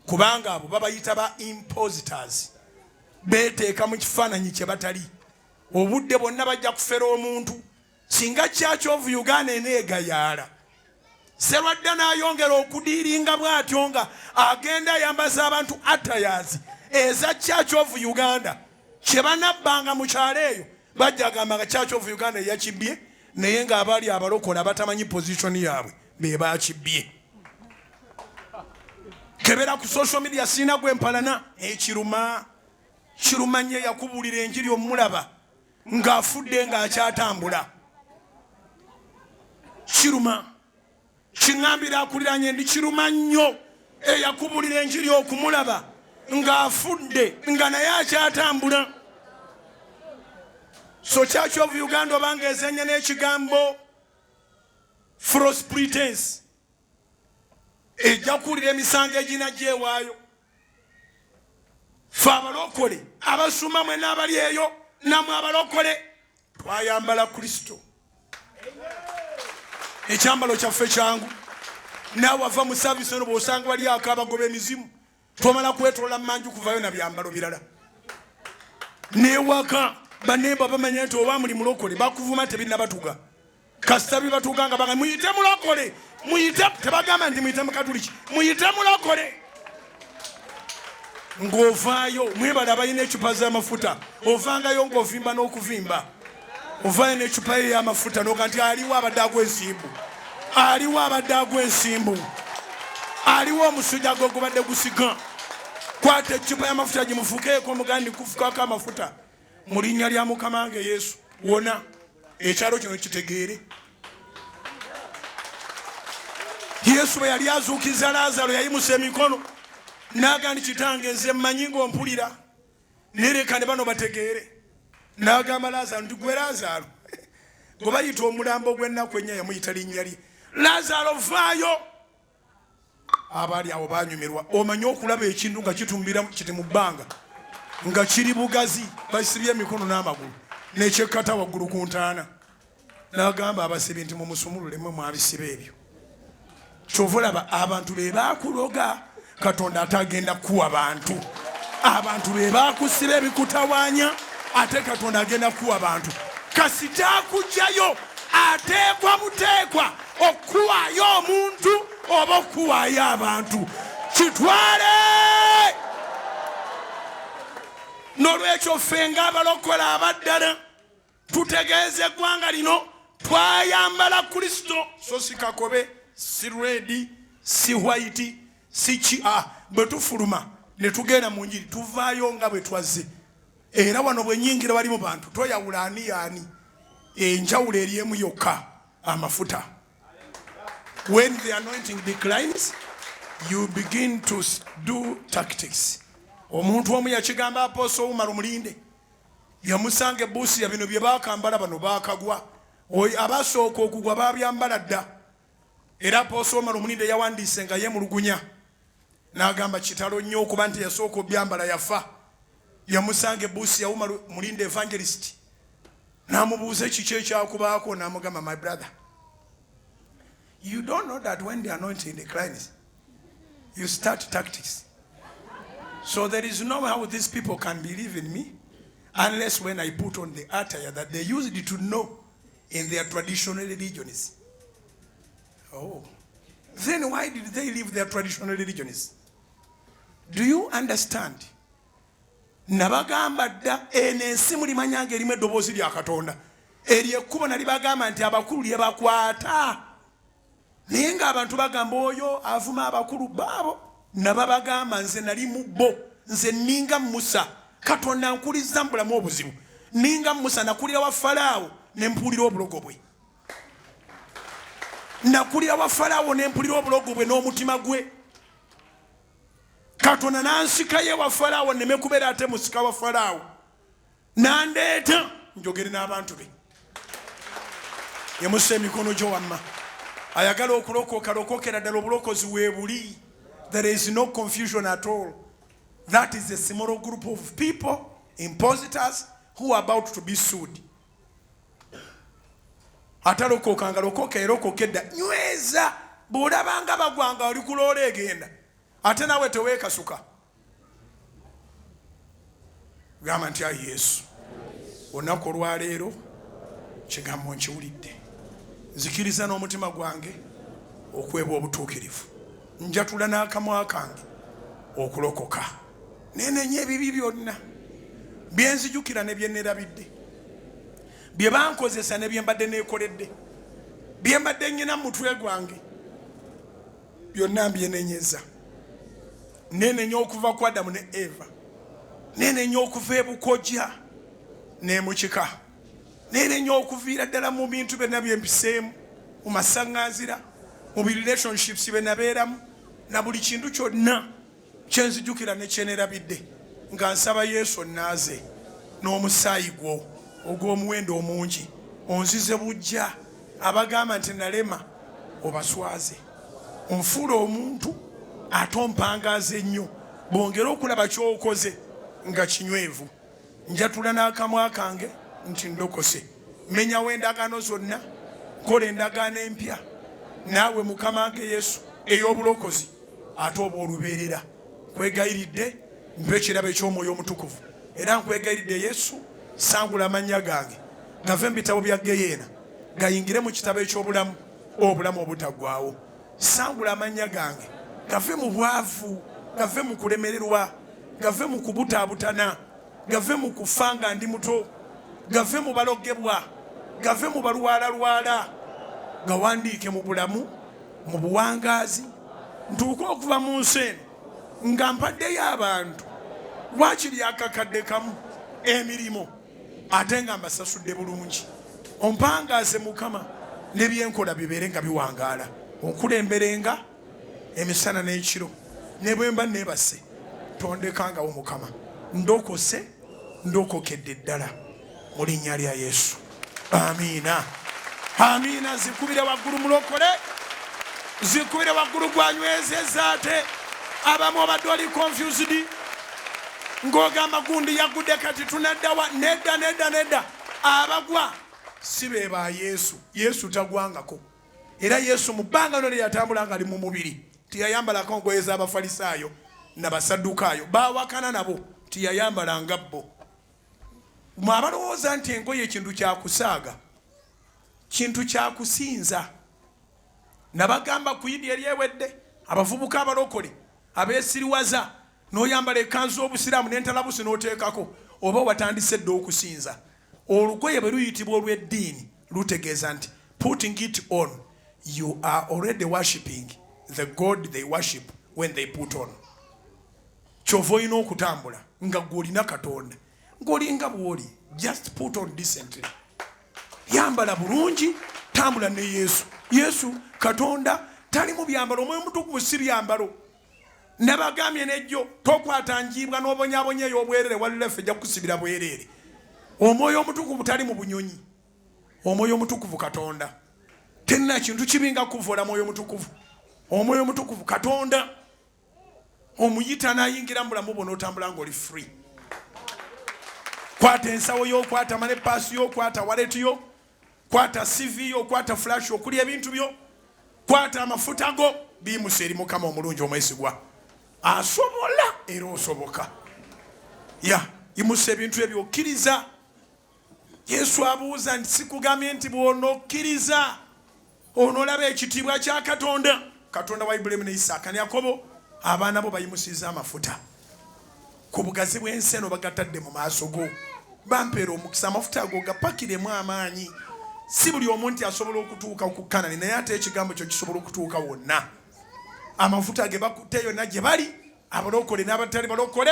kubanga abo babayita ba impositors, beeteeka mu kifaananyi kye batali. Obudde bwonna bajja kufera omuntu singa Church of Uganda eneegayaala. Serwadda n'ayongera okudiiringa bw'atyo nga agenda ayambaza abantu attires eza Church of Uganda. Kye banabbanga mu kyalo eyo bajja agamba nga Church of Uganda yakibbye naye ng'abaali abalokola abatamanyi position yaabwe be bakibbye. Kebera ku social media sina gwe mpalana ekiruma nnyo yakubuulira enjiri omulaba ng'afudde ng'akyatambula. Kiruma kiŋŋambira akuliranye ndi kiruma nnyo eyakubuulira enjiri okumulaba ng'afudde nga naye akyatambula. So Church of Uganda obanga ezenya n'ekigambo false pretense ejja kuwulira emisango eginajja ewaayo. Ffe abalokole abasuma mwe n'abali eyo namwe abalokole twayambala Kristo. ekyambalo kyaffe kyangu naawe ava mu saavisi eno bw'osanga bali akabagoba emizimu tomala kwetolola manju kuvayo na byambalo birala newaka banemba bamanya nti oba muli mulokole bakuvuma tebinnabatuga kasita bibatuga nga baga muyite mulokole muyite tebagamba nti muyite mukatuliki muyite mulokole ng'ovaayo mwebala balina ecupa z'amafuta ovangayo ng'ovimba n'okuvimba ovaayo n'ecupa ye y'amafuta noga nti aliwo abadde agw'ensimbu aliwo abadde agw'ensimbu aliwo omusujja gwe gubadde gusiga kwata ecupa y'amafuta gimufukeeko mugandi kufukako amafuta mu linnya lya Mukama wange Yesu wona ekyalo kino kitegeere Yesu bwe yali azuukiza Laazalo yayimusa emikono n'agamba kitange nze mmanyi ng'ompulira nereka ne bano bategeere n'agamba Laazalo nti gwe Laazalo gwe bayita omulambo gw'ennaku ennya yamuyita linnya lye Laazalo vaayo abaali awo banyumirwa omanyi okulaba ekintu nga kitumbira kiti mu bbanga nga kiri bugazi basibye emikono n'amagulu n'ekyekkata waggulu ku ntaana n'agamba abasibi nti mumusumululemu mwabisiba ebyo kyova olaba abantu be baakuloga Katonda atagenda kuwa abantu abantu be baakusiba ebikutawaanya ate Katonda agenda kuwa abantu kasita akujjayo ateekwa buteekwa okuwaayo omuntu oba okuwaayo abantu kitwale n'olwekyo ffe ng'abalokole abaddala tutegeeze eggwanga lino twayambala Kristo so si kakobe si redi si white si bwe tufuluma ne tugenda mu njiri tuvaayo nga bwe twazze era wano bwe nnyingira bali mu bantu toyawula ani yaani enjawulo eriemu yokka amafuta. When the anointing declines, you begin to do tactics. Omuntu omu yakigamba Apostle Omulamu mulinde yamusanga ebuusi ya bino bye baakambala bano baakagwa abasooka okugwa babyambala dda era Apostle Omulamu mulinde yawandiise nga yemulugunya n'agamba kitalo nnyo okuba nti yasooka obyambala yafa yamusanga ebuusi ya Omulamu mulinde evangelist n'amubuuza ekiki ekyakubaako n'amugamba my brother, you don't know that when the anointing declines you start tactics. So there is no how these people can believe in me unless when I put on the attire that they used to know in their traditional religions. Oh, then why did they leave their traditional religions? Do you understand? Nabagamba dda enensi mulimanyanga erimu eddoboozi lya Katonda eryekkubo nali bagamba nti abakulu lye bakwata naye ng'abantu bagamba oyo avuma abakulu baabo nababagamba nze nali mu bo nze ninga Musa Katonda nkuliza mbulamu obuzibu ninga Musa nakulira wa Falaawo ne mpulira obulogo bwe nakulira wa Falaawo ne mpulira obulogo bwe n'omutima gwe Katonda nansikaye wa Falaawo ne mekubeera ate musika wa Falaawo nandeeta njogere n'abantu be yemusa emikono gyo wamma ayagala okulokoka lokokera ddala obulokozi weebuli. There is no confusion at all. That is a small group of people, impositors, who are about to be sued. Atalokoka nga lokoka erokoka edda nyweza bw'olabanga bagwanga oli ku loola egenda ate nawe teweekasuka gamba nti ayi Yesu olunaku olwaleero kigambo nkiwulidde nzikiriza n'omutima gwange okwebwa obutuukirivu njatula n'akamwa kange okulokoka nenenya ebibi byonna byenzijukira ne byennerabidde bye bankozesa ne bye mbadde neekoledde bye mbadde nnyina mu mutwe gwange byonna mbyenenyeza nenenya okuva ku Adamu ne Eva nenenya okuva ebukojja ne mukika nenenya okuviira ddala mu bintu byonna byempiseemu mu masaŋŋanzira mu relationships be nabeeramu na buli kintu kyonna kyenzijukira ne kyenerabidde nga nsaba Yesu naaze n'omusaayi gwo ogw'omuwendo omungi onzize bujja abagamba nti nalema obaswaze onfuula omuntu ate ompangaaza ennyo bongere okulaba ky'okoze nga kinywevu njatula n'akamwa kange nti ndokose menyawo endagaano zonna kola endagaano empya naawe mukama wange Yesu ey'obulokozi ate oba olubeerera. Nkwegayiridde mpa ekirabo eky'omwoyo omutukuvu era nkwegayiridde Yesu sangula amannya gange gave mu bitabo bya Geyeena gayingire mu kitabo eky'obulamu, obulamu obutaggwaawo. Sangula amannya gange gave mu bwavu, gave mu kulemererwa, gave mu kubutaabutana, gave mu kufa nga ndi muto, gave mu balogebwa, gave mu balwalalwala, gawandiike mu bulamu, mu buwangaazi, ntuuke okuva mu nsi eno nga mpaddeyo abantu waakiri akakadde kamu emirimu ate nga mbasasudde bulungi. Ompangaaze Mukama ne byenkola bibeere nga biwangaala. Onkulemberenga emisana n'ekiro ne bwe mba neebase tondekangawo Mukama. Ndokose ndokokedde ddala mu linnya lya Yesu. Amiina. Amiina. Zikubire waggulu mulokole, zikubire waggulu gwanywezezza. Ate abamu obadde oli confused ng'ogamba gundi yagudde kati tunaddawa. Nedda. Abagwa si be ba Yesu. Yesu tagwangako. Era Yesu mu bbanga lino lyeyatambula nga ali mu mubiri tiyayambalako ngoye z'Abafalisaayo n'Abasaddukaayo baawakana nabo, tiyayambalanga bo. Mwe abalowooza nti engoye kintu kyakusaaga, kintu kyakusinza. Nabagamba ku Idi eryewedde abavubuka abalokole abeesiriwaza n'oyambala ekkanzu y'Obusiraamu n'entalabusi n'oteekako, oba watandise dde okusinza. Olugoye bwe luyitibwa olw'eddiini lutegeeza nti putting it on, you are already worshipping the God they worship when they put on. Kyova olina okutambula nga gw'olina Katonda, ng'olinga bw'oli. Just put on decently. Yambala bulungi, tambula ne Yesu. Yesu Katonda tali mu byambalo, omwoyo mutukuvu si byambalo. Nabagambye nejjo tokwata njiibwa n'obonyabonya ey'obwerere walira ffe ejja kukusibira bwereere. Omwoyo omutukuvu tali mu bunyonyi. Omwoyo omutukuvu Katonda. Tenna kintu kibi nga kuvoola mwoyo mutukuvu. Omwoyo mutukuvu Katonda omuyita n'ayingira mu bulamu bwo n'otambula ng'oli free. Kwata ensawo yo, kwata mane paasi yo, kwata wallet yo, kwata CV yo, kwata flash okuli ebintu byo, kwata amafuta go, biyimusa eri Mukama omulungi omwesigwa. Asobola era osoboka. Yimusa ebintu ebyo okkiriza. Yesu abuuza nti sikugambye nti bw'onokkiriza onoolaba ekitiibwa kya Katonda. Katonda wa Ibulayimu ne Isaaka ne Yakobo abaana bo bayimusiza amafuta. Ku bugazi bw'ensi eno bagatadde mu maaso go. Bampeera omukisa, amafuta ago gapakiremu amaanyi. Si buli omuntu asobola okutuuka ku Kanani, naye ate ekigambo kyo kisobola okutuuka wonna. Amafuta ge bakutte yonna gye bali, abalokole n'abatali balokole,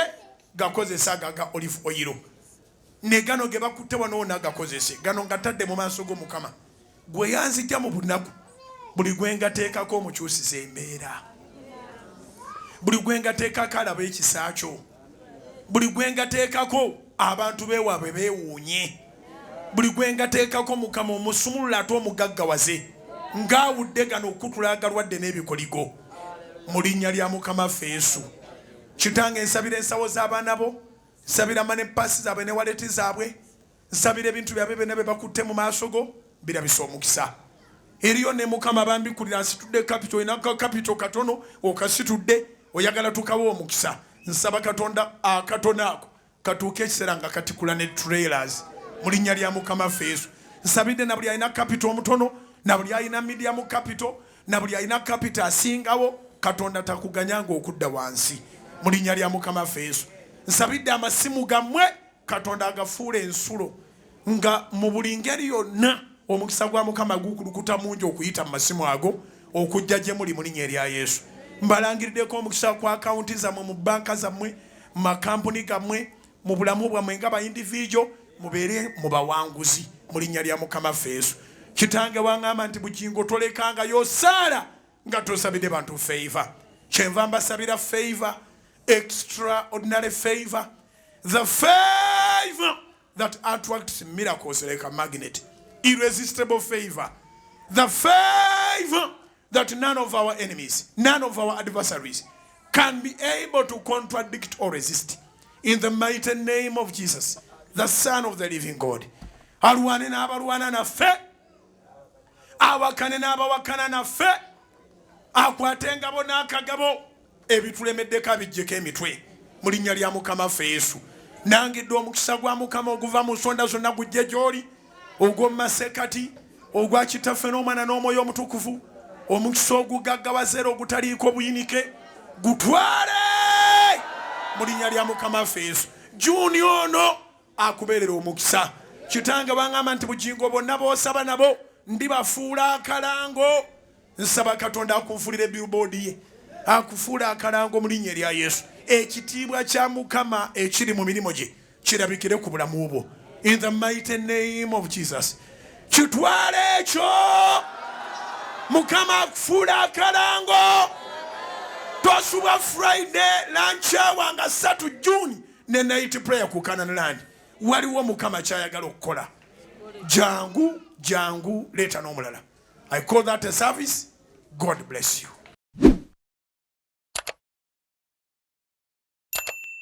gakozesa aga olive oil. Ne gano ge bakutte wano wonna gakozese. Gano ngatadde mu maaso go Mukama. Gwe yanzijja mu bunaku, buli gwe ngateekako omukyusiza embeera. Buli gwe ngateekako alaba ekisa kyo. Buli gwe ngateekako abantu beewaabwe beewuunye. Buli gwe ngateekako Mukama omusumulula ate omugaggawaze. Ng'awudde gano okutula agalwadde n'ebikoligo. Mu linnya lya Mukama ffe Yesu. Kitange nsabira ensawo z'abaana bo, nsabira mane paasi zaabwe ne waleti zaabwe, nsabira ebintu byabwe byonna bye bakutte mu maaso go, birabisa omukisa. Eriyo ne Mukama bambikulira asitudde kapito, olina kapito katono okasitudde, oyagala tukawo omukisa. Nsaba Katonda akatono ako katuuke ekiseera nga katikula ne trailers mu linnya lya Mukama ffe Yesu. Nsabidde na buli alina kapito omutono, na buli alina medium kapito, na buli alina kapito asingawo, Katonda takuganyanga okudda wansi mu linnya lya Mukama ffe Yesu. Nsabidde amasimu gammwe Katonda agafuule ensulo nga mu buli ngeri yonna omukisa gwa Mukama gukulukuta mungi okuyita mu masimu ago okujja gye muli mu linnya erya Yesu. Mbalangiriddeko omukisa kwa akaunti zammwe mu banka zammwe, mu makampuni gammwe, mu bulamu bwammwe nga ba individual, mubeere mu bawanguzi mu linnya lya Mukama ffe Yesu. Kitange waŋŋamba nti Bujjingo tolekanga yosaala nga tosabidde bantu favor. Kyenva mbasabira favor, extraordinary favor, the favor that attracts miracles like a magnet, irresistible favor, the favor that none of our enemies, none of our adversaries can be able to contradict or resist. In the mighty name of Jesus, the Son of the living God. Alwane n'abalwana naffe, awakane n'abawakana naffe, akwate engabo n'akagabo ebitulemeddeko abiggyeko emitwe mu linnya lya Mukama waffe Yesu. Nangidde omukisa gwa Mukama oguva mu nsonda zonna gujje gy'oli, ogw'omu masekati, ogwa Kitaffe n'Omwana n'Omwoyo Omutukuvu, omukisa ogugaggawazeera ogutaliiko buyinike, gutwale mu linnya lya Mukama waffe Yesu. Juni ono akubeerera omukisa. Kitange bangamba nti Bujjingo bonna b'osaba nabo ndibafuula akalango. Nsaba Katonda akunfuulira billboard ye, akufuula akalango mu linnya lya Yesu. Ekitiibwa kya Mukama ekiri mu mirimu gye kirabikire ku bulamu bwo. In the mighty name of Jesus. Kitwale ekyo. Mukama akufuula akalango. Tosubwa Friday lunch hour nga 3 June ne night prayer ku Canaan land. Waliwo Mukama kyayagala okukola. Jangu, leeta n'omulala. I call that a service. God bless you.